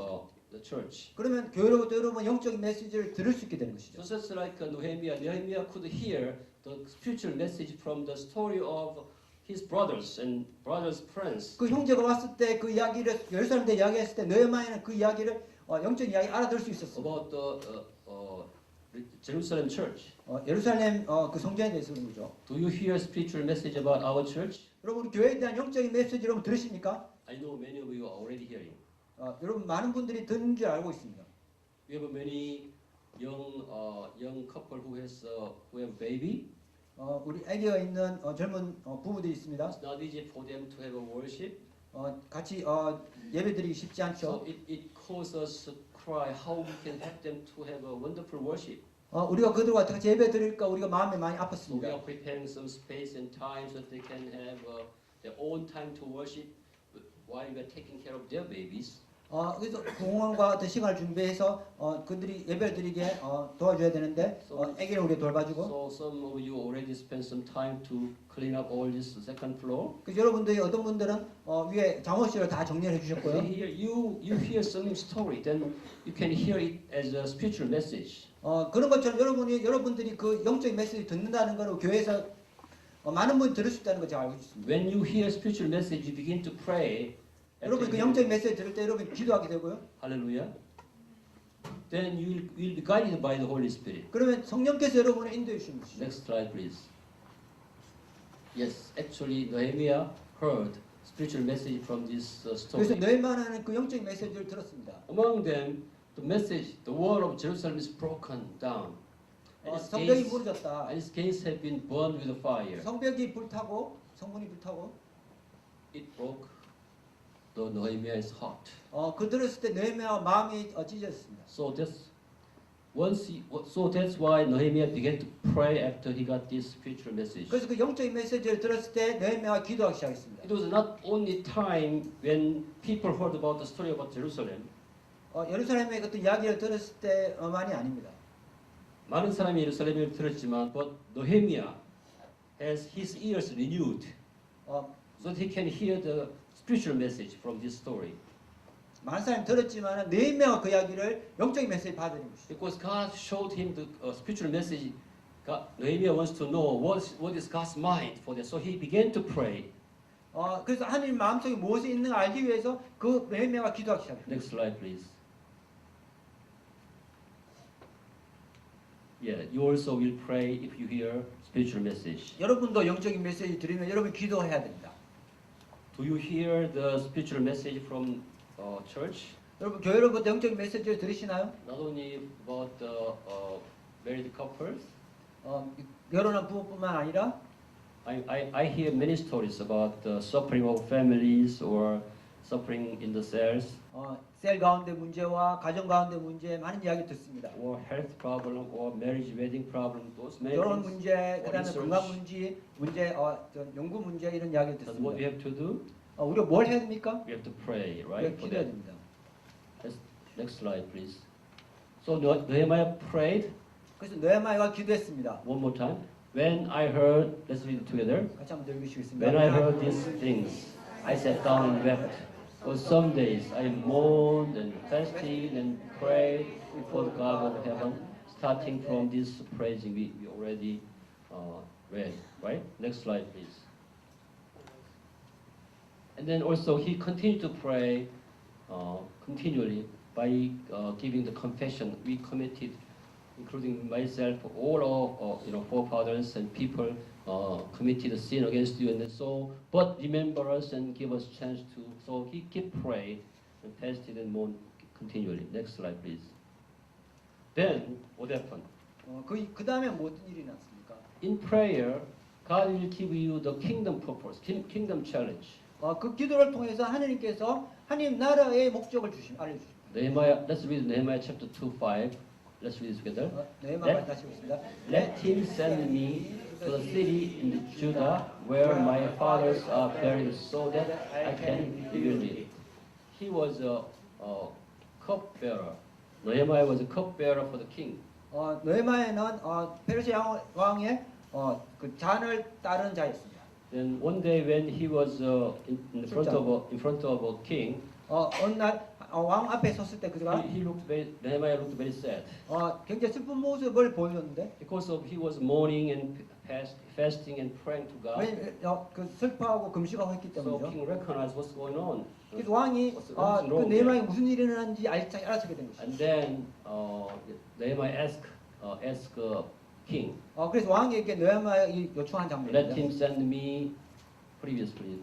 the church. 그러면 교회로부터 여러분 영적인 메시지를 들을 수 있게 되는 것이죠. So just like Nehemiah could hear the spiritual message from the story of his brothers and brothers' friends. 그 형제가 왔을 때 그 이야기를 예루살렘에 이야기했을 때 느헤미야는 그 이야기를 영적인 이야기 알아들을 수 있었어. About the Jerusalem church. 예루살렘 그 성전에 대해서 그런 거죠. Do you hear spiritual message about our church? 여러분 우리 교회에 대한 영적인 메시지 여러분 들으십니까? I know many of you are already hearing. 여러분 많은 분들이 듣는 줄 알고 있습니다. We have many young couple who have baby. 우리 아기가 있는 젊은 부부들이 있습니다. It's not easy for them to have a worship. 같이 예배드리기 쉽지 않죠. So it causes us to cry how we can help them to have a wonderful worship. 우리가 그들과 같이 예배드릴까 우리가 마음이 많이 So we 아팠습니다. are preparing some space and time so that they can have their own time to worship while we are taking care of their babies. 그래서 공원과 어떤 시간을 준비해서 그들이 예배를 드리게 도와줘야 되는데 아기를 우리가 돌봐주고 So some of you already spent some time to clean up all this second floor. 그래서 여러분들이 어떤 분들은 위에 잠옷실을 다 정리해 So 주셨고요. here you hear some story, then you can hear it as a spiritual message. 그런 것처럼 여러분들이 그 영적인 메시지 듣는다는 거로 교회에서 많은 분이 들을 수 있다는 거 제가 알고 있습니다. When you hear spiritual message, you begin to pray. 여러분 그 영적인 메시지 들을 때 여러분 기도하게 되고요. Hallelujah. Then you will be guided by the Holy Spirit. 그러면 성령께서 여러분을 인도해 주시는 것이죠. Next slide, please. Yes, actually, Nehemiah heard spiritual message from this 그래서 story. 너희만하는 그 영적인 메시지를 들었습니다. Among them, the message, the wall of Jerusalem is broken down, and 성벽이 무너졌다. its gates have been burned with fire. 성벽이 불타고 성문이 불타고 It broke the Nehemiah's heart. 그 들었을 때 느헤미야 마음이 찢어졌습니다. So that's So that's why Nehemiah began to pray after he got this spiritual message. 그래서 그 영적인 메시지를 들었을 때 느헤미야가 기도하기 시작했습니다. It was not only time when people heard about the story about Jerusalem. 예루살렘의 어떤 이야기를 들었을 때만이 아닙니다. 많은 사람이 예루살렘을 들었지만, but Nehemiah has his ears renewed, so that he can hear the spiritual message from this story. 많은 사람이 들었지만 느헤미야가 그 이야기를 영적인 메시지 받은 것이죠. Because God showed him the spiritual message. Nehemiah wants to know what is God's mind for that. So he began to pray. 그래서 하나님 마음속에 무엇이 있는가 알기 위해서 그 느헤미야가 기도하기 시작합니다. Next slide, please. Yeah, you also will pray if you hear spiritual message. 여러분도 영적인 메시지 들으면 여러분 기도해야 됩니다. Do you hear the spiritual message from church? 여러분 교회로부터 영적인 메시지를 들으시나요? Not only about the married couples. 결혼한 부부뿐만 아니라 I hear many stories about the suffering of families or suffering in the cells, 셀 가운데 문제와 가정 가운데 문제 많은 이야기 듣습니다. or health problem, or marriage wedding problem. Those many 결혼 things. 문제, 그다음에 research. 건강 문제, 연구 문제 이런 이야기를 That's what we 듣습니다. have to do. 우리가 뭘 해야 됩니까? We have to pray, 우리가 right? For 기도해야 that. 됩니다. Next slide, please. So Nehemiah prayed 그래서 느헤미야가 기도했습니다. one more time. When I heard, let's read it together. 같이 한번 읽으시겠습니다. When I heard these things, I sat down and wept. For some days I mourned and fasted and prayed before the God of heaven, starting from this praising we already read, right? Next slide, please. And then also he continued to pray continually by giving the confession we committed, including myself, all of forefathers and people committed a sin against you, and so. But remember us and give us chance to. So he kept praying and fasted and mourned continually. Next slide, please. Then what happened? 그 다음에 무슨 일이 났습니까? In prayer, God will give you the kingdom purpose, kingdom challenge. 그 기도를 통해서 하나님께서 하나님 나라의 목적을 알려주십니다. Nehemiah. Let's read Nehemiah chapter 2:5. Let's read it together. 느헤미야가 다시 보겠습니다. Let him send me to the city in Judah where my fathers are buried, so that I can rebuild it. He was a cupbearer. Nehemiah was a cupbearer for the king. 느헤미야는 페르시아 왕의 그 잔을 따르는 자였습니다. Then one day when he was in front of a king, 어느 날 왕 앞에 섰을 때 그가 Nehemiah looked very sad. 굉장히 슬픈 모습을 보였는데 Because of he was mourning and fasting and praying to God. 그 슬퍼하고 금식하고 했기 So 때문이죠. king recognized what's going on. 그래서 왕이 그 느헤미야에 무슨 일이 일어났는지 알아차게 된 것이죠. And then Nehemiah asked king, 그래서 왕에게 느헤미야가 요청한 let 장면입니다. him send me previously.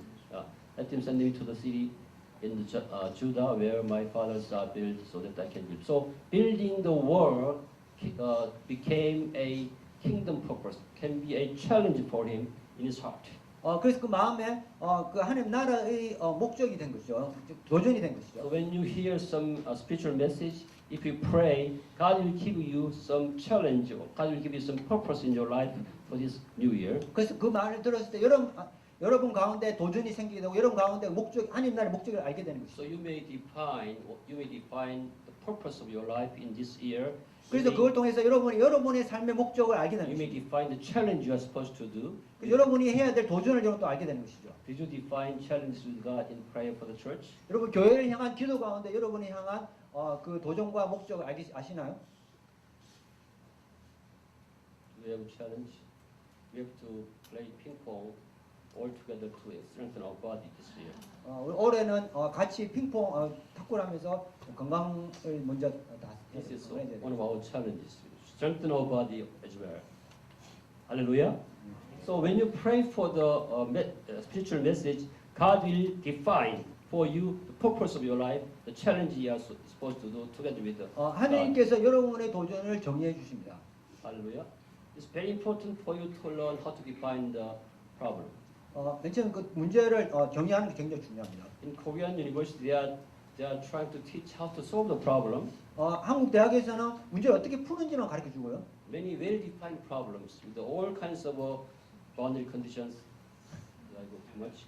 Let him send me to the city in the Judah where my fathers are built, so that I can build. So building the wall became a kingdom purpose. Can be a challenge for him in his heart. 그래서 그 마음에 그 하나님 나라의 목적이 된 것이죠. 도전이 된 So 것이죠. when you hear some spiritual message, if you pray, God will give you some challenge. God will give you some purpose in your life for this new year. 그래서 그 말을 들었을 때 여러분 가운데 도전이 생기게 되고 여러분 가운데 하나님 나라의 목적을 알게 되는 것이죠. So you may define the purpose of your life in this year. 그래서 그걸 통해서 여러분의 삶의 목적을 알게 되는 You may 것이죠. define the challenge you are supposed to do. 여러분이 해야 될 도전을 여러분 또 알게 되는 것이죠. Did you define challenges with God in prayer for the church? 여러분 교회를 향한 기도 가운데 여러분이 향한 그 도전과 목적을 아시나요? We have a challenge. We have to play ping pong all together to strengthen our body this year. 올해는 같이 핑퐁 탁구를 하면서 건강을 먼저 다 This is 해야 돼요. one of our challenges. Strengthen our body as well. Hallelujah. So when you pray for the spiritual message, God will define for you the purpose of your life, the challenge you are supposed to do together with the God. 하나님께서 여러분의 도전을 정리해 주십니다. Hallelujah. It's very important for you to learn how to define the problem. 맨 처음 그 문제를 정의하는 게 굉장히 중요합니다. In Korean university, there are they are trying to teach how to solve the problem. 한국 대학에서는 문제를 어떻게 푸는지만 가르쳐 주고요. Many well-defined problems with all kinds of boundary conditions. Did I go too much?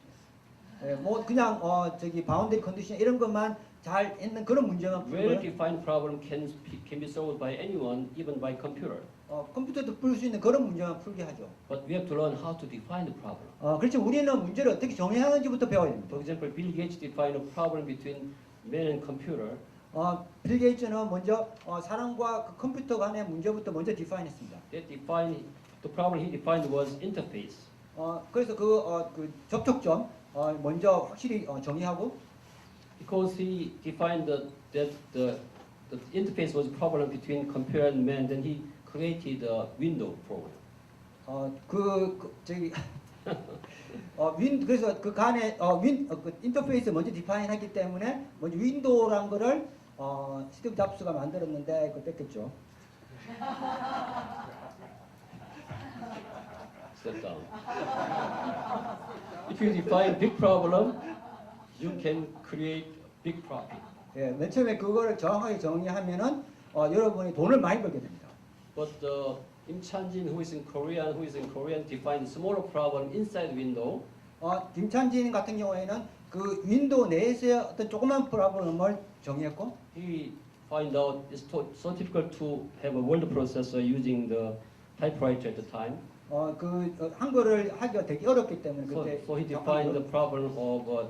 예, 뭐 그냥 저기 바운더리 컨디션 이런 것만 잘 있는 그런 문제만 풀고요. Well-defined problem can be solved by anyone, even by computer. 컴퓨터도 풀 수 있는 그런 문제만 풀게 하죠. But we have to learn how to define the problem. 그렇죠. 우리는 문제를 어떻게 정해야 하는지부터 배워야 됩니다. For example, Bill Gates defined a problem between man and computer. 빌 게이츠는 먼저 사람과 그 컴퓨터 간의 문제부터 먼저 디파인했습니다. The problem he defined was interface. 그래서 그 접촉점 먼저 확실히 정의하고 Because he defined that the interface was a problem between computer and man, then he created a window program. 저기 그래서 그 간에 그 인터페이스 먼저 디파인하기 때문에 먼저 윈도우란 거를 스티브 잡스가 만들었는데 그걸 뺐겠죠. Step down. If you define big problem, you can create big profit. 예, 맨 처음에 그거를 정확하게 정의하면은 여러분이 돈을 많이 벌게 됩니다. But Im Chan-jin, who is in Korean, defined smaller problem inside window. 김찬진 같은 경우에는 그 윈도우 내에서의 어떤 조그만 프로블럼을 정의했고 He find out it's so difficult to have a word processor using the typewriter at the time. 그 한글을 하기가 되게 어렵기 때문에 그때 So he defined the problem of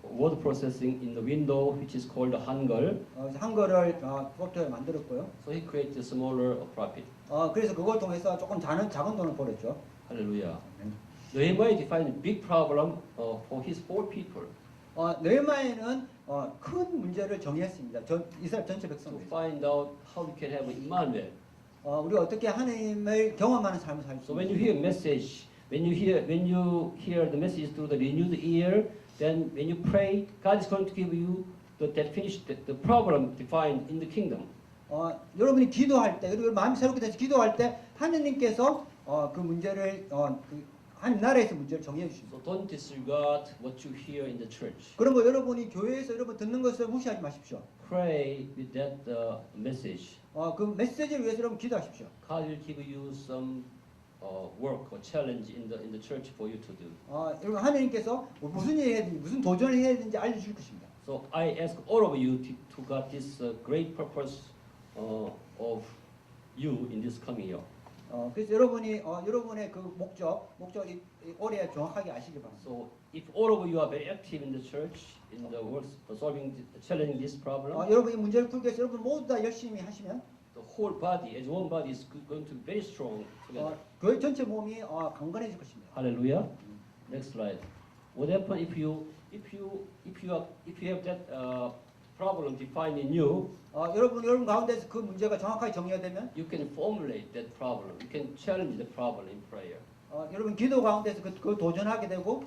word processing in the window, which is called Hangul. 한글을 소프트웨어 만들었고요. So he created a smaller profit. 그래서 그걸 통해서 조금 작은 돈을 벌었죠. Hallelujah. Nehemiah defined big problem for his whole people. 느헤미야는 큰 문제를 정의했습니다. 이스라엘 전체 To 백성들. find out how we can have Emmanuel. 우리가 어떻게 하나님을 경험하는 삶을 살 수 So when you 있는지. hear message, when you hear the message through the renewed ear, then when you pray, God is going to give you that finish the problem defined in the kingdom. 여러분이 기도할 때 그리고 마음이 새롭게 돼서 기도할 때 하느님께서 그 문제를 그 하나님 나라에서 문제를 정해 주십니다. So don't disregard what you hear in the church. 그런 거 여러분이 교회에서 여러분 듣는 것을 무시하지 마십시오. Pray with that message. 그 메시지를 위해서 여러분 기도하십시오. God will give you some work or challenge in the church for you to do. 여러분 하나님께서 무슨 일 해야 되는지 무슨 도전을 해야 되는지 알려주실 것입니다. So I ask all of you to get this great purpose of you in this coming year. 그래서 여러분이 여러분의 그 목적이 올해 정확하게 아시길 바랍니다. So if all of you are very active in the church in the work challenging this problem, 여러분이 문제를 풀기 위해서 여러분 모두 다 열심히 하시면 the whole body as one body is going to be very strong together. 교회 전체 몸이 강건해질 것입니다. Hallelujah. Next slide. What happen if you have that problem defined in you? 여러분 가운데서 그 문제가 정확하게 정의가 되면 You can formulate that problem. You can challenge the problem in prayer. 여러분 기도 가운데서 그 도전하게 되고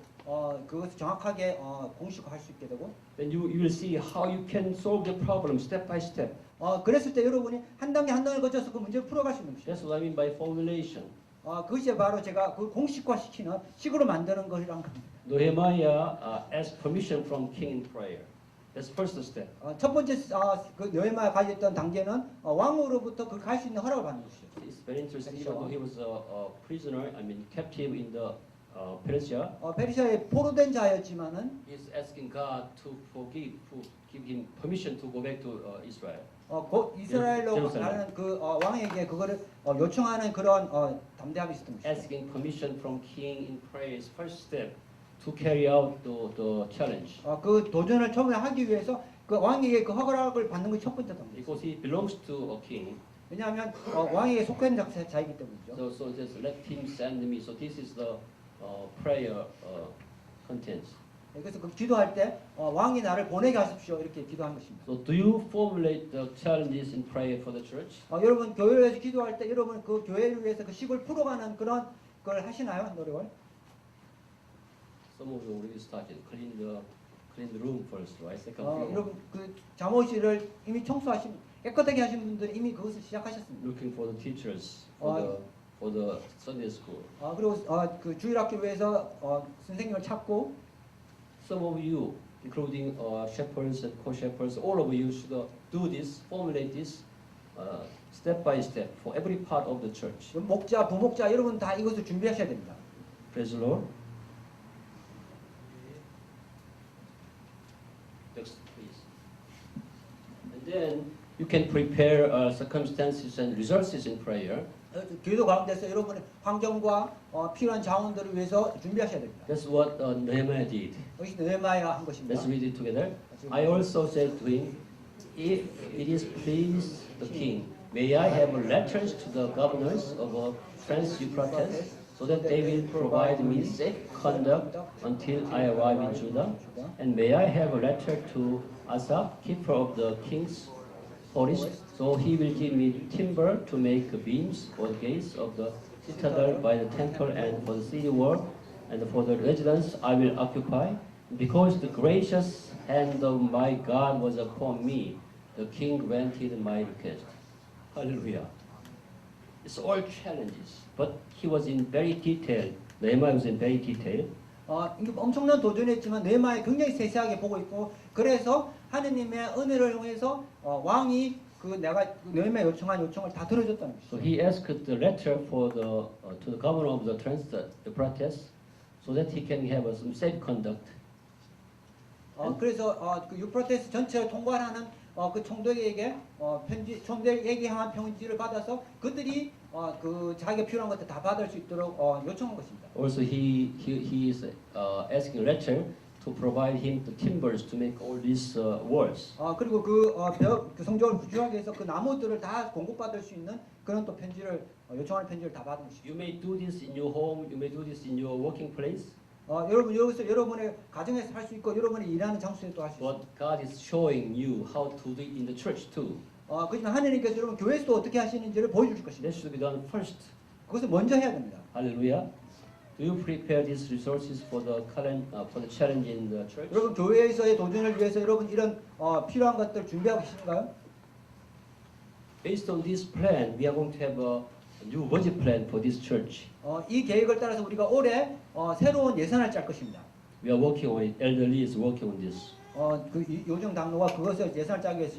그것을 정확하게 공식화할 수 있게 되고 Then you will see how you can solve the problem step by step. 그랬을 때 여러분이 한 단계 한 단계 거쳐서 그 문제를 풀어갈 수 있는 것이죠. That's what I mean by formulation. 그것이 바로 제가 그 공식화시키는 식으로 만드는 것이란 겁니다. Nehemiah asked permission from king in prayer. That's first step. 첫 번째 그 느헤미야가 가졌던 단계는 왕으로부터 그 갈 수 있는 허락을 받는 것이죠. It's very interesting. Even though he was a prisoner, captive in the Persia, 페르시아에 포로된 자였지만은 he's asking God to give him permission to go back to Israel. 곧 이스라엘로 예루살렘. 가는 그 왕에게 그거를 요청하는 그런 담대함이 있었던 것이죠. Asking permission from king in prayer is first step to carry out the challenge. 그 도전을 처음에 하기 위해서 그 왕에게 그 허락을 받는 것이 첫 번째 단계죠. Because he belongs to a king, 왜냐하면 왕에게 속한 자이기 때문이죠. so just let him send me. So this is the prayer contents. 그래서 그 기도할 때 왕이 나를 보내게 하십시오 이렇게 기도한 것입니다. So do you formulate the challenges in prayer for the church? 여러분 교회에서 기도할 때 여러분 그 교회를 위해서 그 식을 풀어가는 그런 걸 하시나요 노력을? Some of you already started clean the room first, right? Second floor. 여러분 그 잠옷실을 이미 청소하신 깨끗하게 하신 분들이 이미 그것을 시작하셨습니다. Looking for the teachers for the Sunday school. 그리고 그 주일학교 위해서 선생님을 찾고 Some of you including shepherds and co-shepherds, all of you should do this, formulate this step by step for every part of the church. 목자, 부목자 여러분 다 이것을 준비하셔야 됩니다. Praise the Lord. Next, please. And then you can prepare circumstances and resources in prayer. 기도 가운데서 여러분의 환경과 필요한 자원들을 위해서 준비하셔야 됩니다. That's what Nehemiah did. 이것이 느헤미야가 한 것입니다. Let's read it together. I also said to him, if it is please the king, may I have letters to the governors of Trans-Euphrates, so that they will provide me safe conduct until I arrive in Judah? And may I have a letter to Asa, keeper of the king's forest, so he will give me timber to make beams for the gates of the citadel by the temple and for the city wall, and for the residence I will occupy. Because the gracious hand of my God was upon me, the king granted my request. Hallelujah. It's all challenges, but he was in very detail. Nehemiah was in very detail. 이게 엄청난 도전이었지만 느헤미야 굉장히 세세하게 보고 있고 그래서 하느님의 은혜를 통해서 왕이 내가 느헤미야 요청한 요청을 다 들어줬다는 So 것이죠. he asked the letter for to the governor of the Trans-Euphrates, so that he can have some safe conduct. 그래서 그 유프라테스 전체를 통괄하는 그 총독에게 총독에게 향한 편지를 받아서 그들이 그 자기가 필요한 것들 다 받을 수 있도록 요청한 것입니다. Also, he is asking a letter to provide him the timbers to make all these walls. 그리고 그 성전을 구축하기 위해서 그 나무들을 다 공급받을 수 있는 그런 또 편지를 요청하는 편지를 다 받은 것이죠. You may do this in your home. You may do this in your working place. 여러분 여기서 여러분의 가정에서 할 수 있고 여러분이 일하는 장소에도 할 수 있어요. But God is showing you how to do it in the church too. 그렇지만 하느님께서 여러분 교회에서도 어떻게 하시는지를 보여줄 것입니다. That should be done first. 그것을 먼저 해야 됩니다. Hallelujah. Do you prepare these resources for the challenge in the church? 여러분 교회에서의 도전을 위해서 여러분 이런 필요한 것들 준비하고 계신가요? Based on this plan, we are going to have a new budget plan for this church. 이 계획을 따라서 우리가 올해 새로운 예산을 짤 것입니다. We are working on it. Elder Lee is working on this. 그 요정 당로가 그것을 예산을 짜기 위해서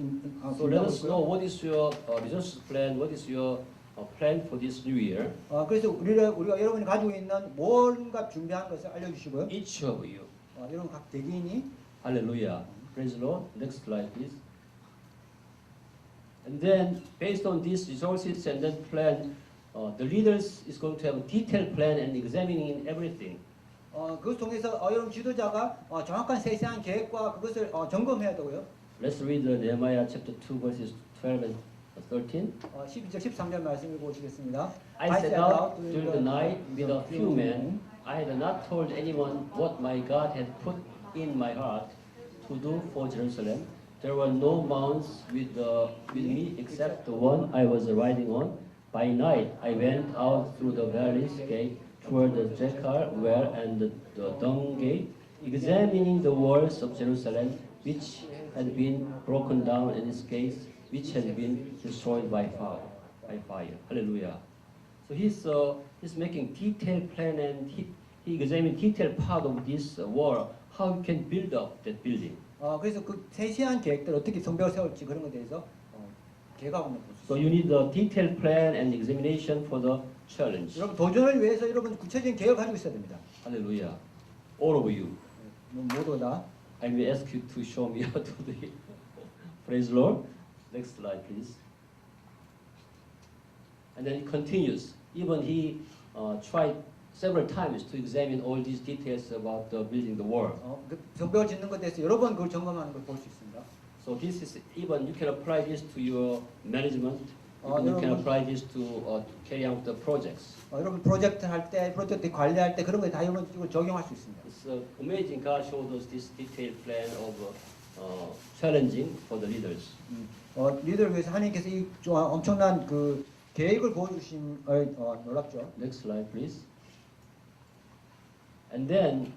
So let us know what is your resources plan, what is your plan for this new year. 그래서 우리가 여러분이 가지고 있는 뭔가 준비한 것을 알려주시고요. Each of you. 여러분 각 대개인이 Hallelujah. Praise the Lord. Next slide, please. And then, based on these resources and then plan, the leaders is going to have a detailed plan and examining everything. 그것을 통해서 여러분 지도자가 정확한 세세한 계획과 그것을 점검해야 되고요. Let's read Nehemiah chapter 2 verses 12 and 13. 12절 13절 말씀 읽어보시겠습니다. I set out during the night with a few men. I had not told anyone what my God had put in my heart to do for Jerusalem. There were no mounts with me except the one I was riding on. By night I went out through the valley's gate toward the Jekar well and the dung gate, examining the walls of Jerusalem, which had been broken down, and its gates, which had been destroyed by fire. Hallelujah. So he's making detailed plan, and he examined detailed part of this wall, how you can build up that building. 그래서 그 세세한 계획들 어떻게 성벽을 세울지 그런 것에 대해서 계획하고 있는 것이죠. So you need a detailed plan and examination for the challenge. 여러분 도전을 위해서 여러분 구체적인 계획을 가지고 있어야 됩니다. Hallelujah. All of you. 모두 다. I will ask you to show me how to do it. Praise the Lord. Next slide, please. And then it continues. Even he tried several times to examine all these details about building the wall. 그 성벽을 짓는 것에 대해서 여러 번 그걸 점검하는 걸 볼 수 있습니다. So this is even you can apply this to your management. Even you can 여러분. apply this to carry out the projects. 여러분 프로젝트 할 때, 프로젝트 관리할 때 그런 거 다 여러분 이걸 적용할 수 있습니다. It's amazing. God showed us this detailed plan of challenging for the leaders. 리더를 위해서 하나님께서 이 엄청난 그 계획을 보여주신 놀랍죠. Next slide, please. And then,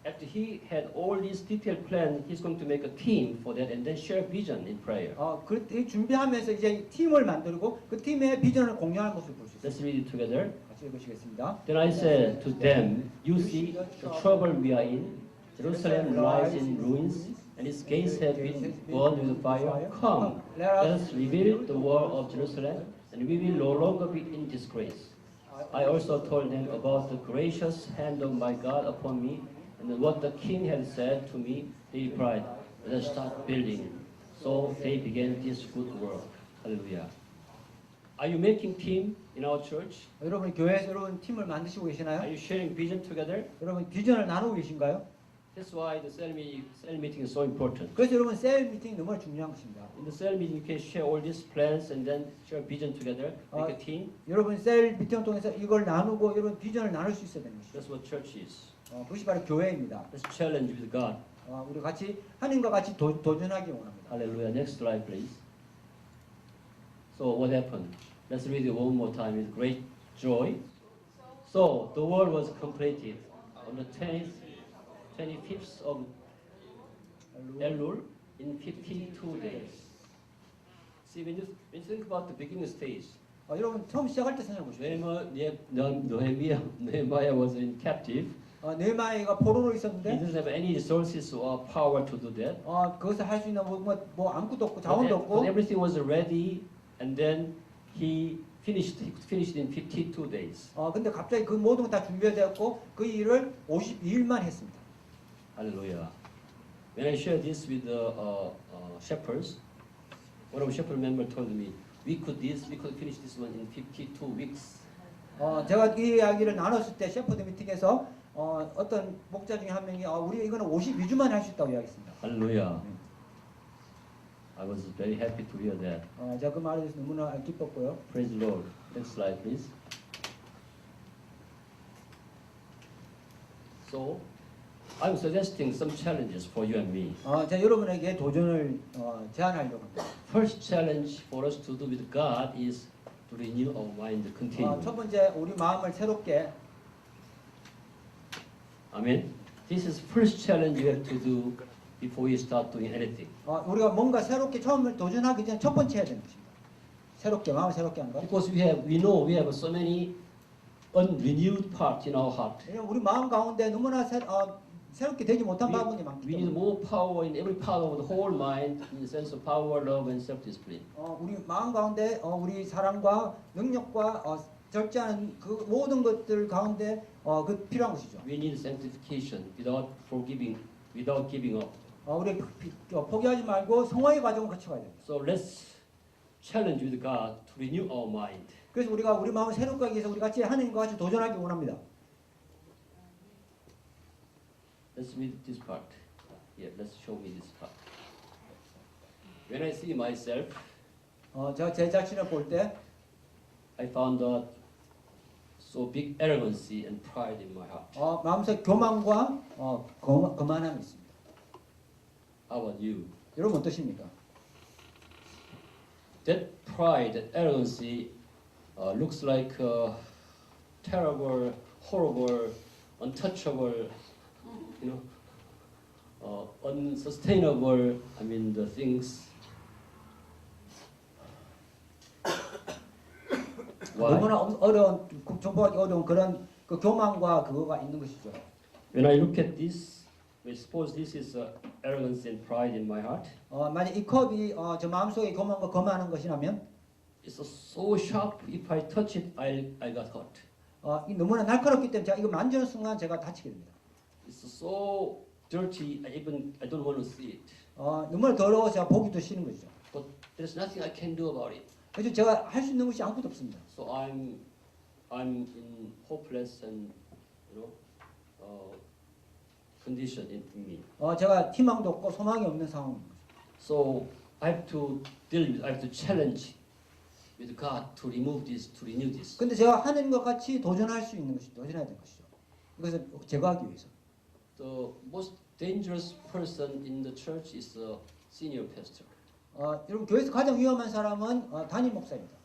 after he had all this detailed plan, he's going to make a team for that and then share vision in prayer. 그 준비하면서 이제 팀을 만들고 그 팀의 비전을 공유하는 모습을 볼 수 있습니다. Let's read it together. 같이 읽으시겠습니다. Then I said to them, you see the trouble we are in, Jerusalem lies in ruins, and its gates have been burned with fire. Come, let us rebuild the wall of Jerusalem, and we will no longer be in disgrace. I also told them about the gracious hand of my God upon me, and what the king had said to me. They replied, let us start building. So they began this good work. Hallelujah. Are you making team in our church? 여러분 교회에서 여러분 팀을 만드시고 Are 계시나요? you sharing vision together? 여러분 비전을 나누고 계신가요? That's why the cell meeting is so important. 그래서 여러분 셀 미팅이 너무 중요한 것입니다. In the cell meeting, you can share all these plans and then share vision together, make a team. 여러분 셀 미팅을 통해서 이걸 나누고 여러분 비전을 나눌 수 있어야 되는 것이죠. That's what church is. 그것이 바로 교회입니다. Let's challenge with God. 우리 같이 하나님과 같이 도전하기 원합니다. Hallelujah. Next slide, please. So what happened? Let's read it one more time with great joy. So the wall was completed on the 25th of Elul in 52 days. See, when you think about the beginning stage, 여러분 처음 시작할 때 생각해 보시죠. Nehemiah was in captive. 네마이가 포로로 He 있었는데 didn't have any resources or power to do that. 그것을 할 수 있는 뭐 아무것도 없고 But 자원도 없고 everything was ready, and then he finished in 52 days. 근데 갑자기 그 모든 거 다 준비되었고 그 일을 52일만 했습니다. Hallelujah. When I shared this with the shepherds, one of the shepherd members told me, we could finish this one in 52 weeks. 제가 이 이야기를 나눴을 때 셰퍼드 미팅에서 어떤 목자 중에 한 명이 우리 이거는 52주만 할 수 있다고 이야기했습니다. Hallelujah. I was very happy to hear that. 제가 그 말에 대해서 너무나 기뻤고요. Praise the Lord. Next slide, please. So, I'm suggesting some challenges for you and me. 제가 여러분에게 도전을 제안하려고 합니다. First challenge for us to do with God is to renew our mind continually. 첫 번째 우리 마음을 새롭게 Amen. This is first challenge you have to do before you start doing anything. 우리가 뭔가 새롭게 처음을 도전하기 전에 첫 번째 해야 되는 것입니다. 새롭게 마음을 새롭게 하는 것. Because we know we have so many unrenewed parts in our heart. 왜냐면 우리 마음 가운데 너무나 새롭게 되지 못한 부분이 많기 We need 때문에 more power in every part of the whole mind, in the sense of power, love, and self-discipline. 우리 마음 가운데 우리 사랑과 능력과 절제하는 그 모든 것들 가운데 그 필요한 것이죠. We need sanctification without giving up. 우리 포기하지 말고 성화의 과정을 거쳐가야 됩니다. So let's challenge with God to renew our mind. 그래서 우리가 우리 마음을 새롭게 하기 위해서 우리 같이 하나님과 같이 도전하기 원합니다. Let's read this part. Yeah, let's show me this part. When I see myself, 제가 제 자신을 볼 때 I found out so big arrogancy and pride in my heart. 마음속 교만과 거만함이 있습니다. How about you? 여러분 어떠십니까? That pride, that arrogancy looks like terrible, horrible, untouchable, unsustainable. I mean the things. Why? 너무나 어려운 정복하기 어려운 그런 그 교만과 그거가 있는 것이죠. When I look at this, I suppose this is arrogance and pride in my heart. 만약 이 컵이 저 마음속에 교만과 거만한 것이라면 It's so sharp. If I touch it, I got hurt. 이 너무나 날카롭기 때문에 제가 이거 만지는 순간 제가 다치게 됩니다. It's so dirty. I don't want to see it. 너무나 더러워서 제가 보기도 싫은 것이죠. But there's nothing I can do about it. 그래서 제가 할 수 있는 것이 아무것도 없습니다. So I'm in hopeless and condition in me. 제가 희망도 없고 소망이 없는 상황입니다. So I have to challenge with God to remove this, to renew this. 근데 제가 하나님과 같이 도전할 수 있는 것이 도전해야 되는 것이죠. 이것을 제거하기 위해서. The most dangerous person in the church is the senior pastor. 여러분 교회에서 가장 위험한 사람은 담임 목사입니다.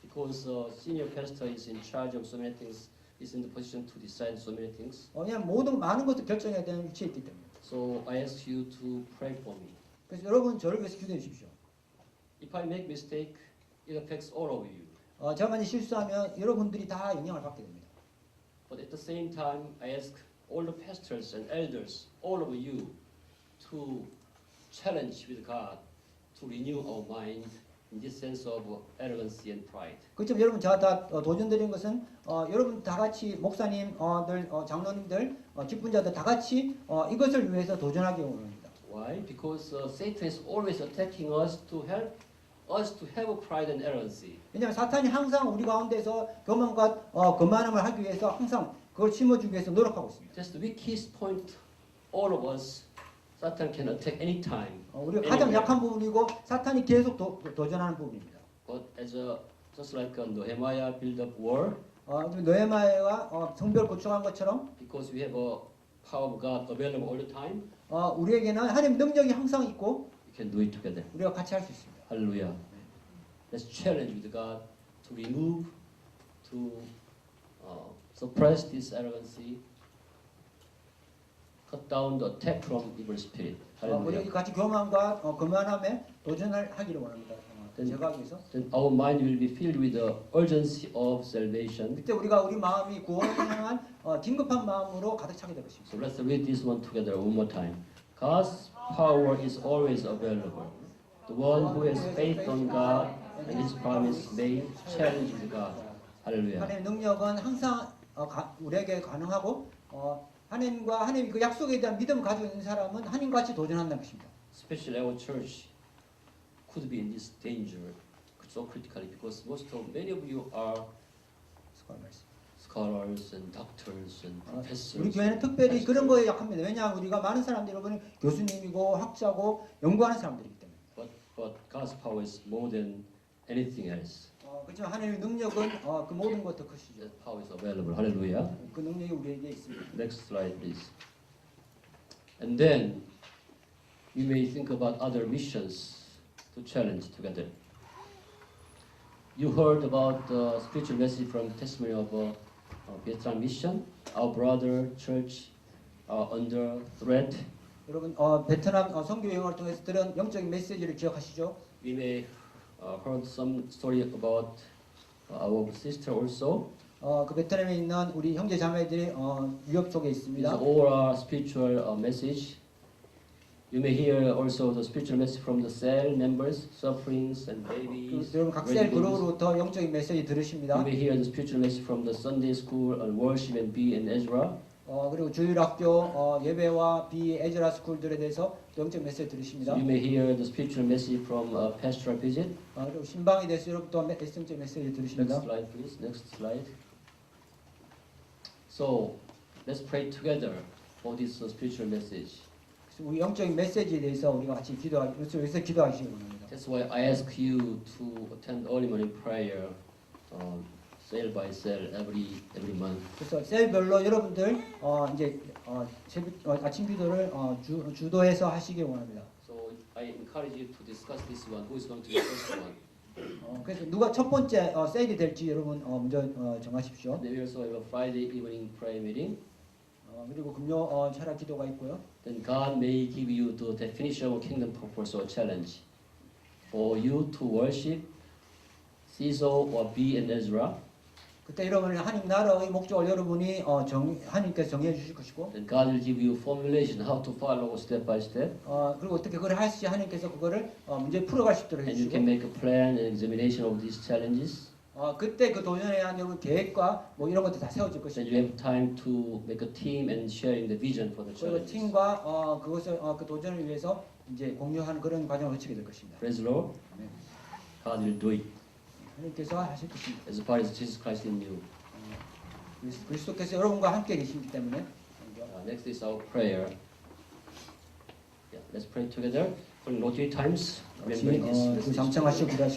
Because senior pastor is in charge of so many things, is in the position to decide so many things. 왜냐하면 많은 것을 결정해야 되는 위치에 있기 때문에. So I ask you to pray for me. 그래서 여러분 저를 위해서 기도해 주십시오. If I make mistake, it affects all of you. 제가 만약 실수하면 여러분들이 다 영향을 받게 됩니다. But at the same time, I ask all the pastors and elders all of you to challenge with God to renew our mind in this sense of arrogancy and pride. 그렇죠. 여러분 제가 다 도전드린 것은 여러분 다 같이 목사님들, 장로님들, 직분자들 다 같이 이것을 위해서 도전하기 원합니다. Why? Because Satan is always attacking us to help us to have pride and arrogancy. 왜냐하면 사탄이 항상 우리 가운데서 교만과 거만함을 하기 위해서 항상 그걸 심어주기 위해서 노력하고 있습니다. That's the weakest point. All of us, Satan can attack anytime. 우리가 가장 anywhere. 약한 부분이고 사탄이 계속 도전하는 부분입니다. But just like Nehemiah built up wall, 느헤미야가 성벽을 구축한 것처럼 because we have a power of God available all the time, 우리에게는 하나님 능력이 항상 있고 we can do it together. 우리가 같이 할 수 있습니다. Hallelujah. Let's challenge with God to remove, to suppress this arrogancy, cut down the attack from evil spirit. 우리 Hallelujah. 같이 교만과 거만함에 도전을 하기를 원합니다. 제가 하기 위해서. Then our mind will be filled with the urgency of salvation. 그때 우리가 우리 마음이 구원을 향한 긴급한 마음으로 가득 차게 될 것입니다. So let's read this one together one more time. God's power is always available. The one who has faith on God and His promise may challenge with God. Hallelujah. 하나님의 능력은 항상 우리에게 가능하고 하나님과 하나님의 그 약속에 대한 믿음을 가지고 있는 사람은 하나님과 같이 도전한다는 것입니다. Especially our church could be in this danger so critically because many of you are scholars and doctors and professors. 우리 교회는 특별히 그런 거에 약합니다. 왜냐하면 우리가 많은 사람들이 여러분 교수님이고 학자고 연구하는 사람들이기 때문에. But God's power is more than anything else. 그렇지만 하나님의 능력은 그 모든 것도 크시죠. That power is available. Hallelujah. 그 능력이 우리에게 있습니다. Next slide, please. And then we may think about other missions to challenge together. You heard about the spiritual message from the testimony of Vietnam mission. Our brother church are under threat. 여러분 베트남 선교 여행을 통해서 들은 영적인 메시지를 기억하시죠? We may heard some story about our sister also. 그 베트남에 있는 우리 형제 자매들이 위협 속에 These 있습니다. all are spiritual message. You may hear also the spiritual message from the cell members, sufferings and babies. 여러분 각 셀 weddings. 그룹으로부터 영적인 메시지 들으십니다. You may hear the spiritual message from the Sunday school on worship and be and Ezra. 그리고 주일학교 예배와 비 에즈라 스쿨들에 대해서 영적 메시지 So 들으십니다. you may hear the spiritual message from pastoral visit. 그리고 신방에 대해서 여러분도 영적 메시지 들으십니다. Next slide, please. Next slide. So let's pray together for this spiritual message. 그래서 우리 영적인 메시지에 대해서 우리가 같이 위해서 기도하시기 원합니다. That's why I ask you to attend early morning prayer, cell by cell, every month. 그래서 셀별로 여러분들 이제 아침 기도를 주도해서 하시기 원합니다. So I encourage you to discuss this one. Who is going to be the first one? 그래서 누가 첫 번째 셀이 될지 여러분 먼저 정하십시오. Then we also have a Friday evening prayer meeting. 그리고 금요 철학 기도가 있고요. Then God may give you the definition of kingdom purpose or challenge for you to worship Caesar or be an Ezra. 그때 여러분은 하나님 나라의 목적을 여러분이 하나님께서 정해 주실 것이고, Then God will give you formulation how to follow step by step. 그리고 어떻게 그걸 할지 하나님께서 그거를 문제 풀어갈 수 있도록 And you 해주시고, can make a plan and examination of these challenges. 그때 그 도전에 대한 여러분 계획과 뭐 이런 것들 다 세워질 Then 것이고, you have time to make a team and sharing the vision for the 그리고 challenges. 팀과 그것을 그 도전을 위해서 이제 공유하는 그런 과정을 거치게 될 것입니다. Praise the Lord. 네. God will do it 하나님께서 하실 것입니다. as far as Jesus Christ in you. 그리스도께서 여러분과 함께 계시기 때문에. Next is our prayer. Yeah, let's pray together for Rotary Times. 같이 Remembering this 그 message. 잠청하시고 기도하시고.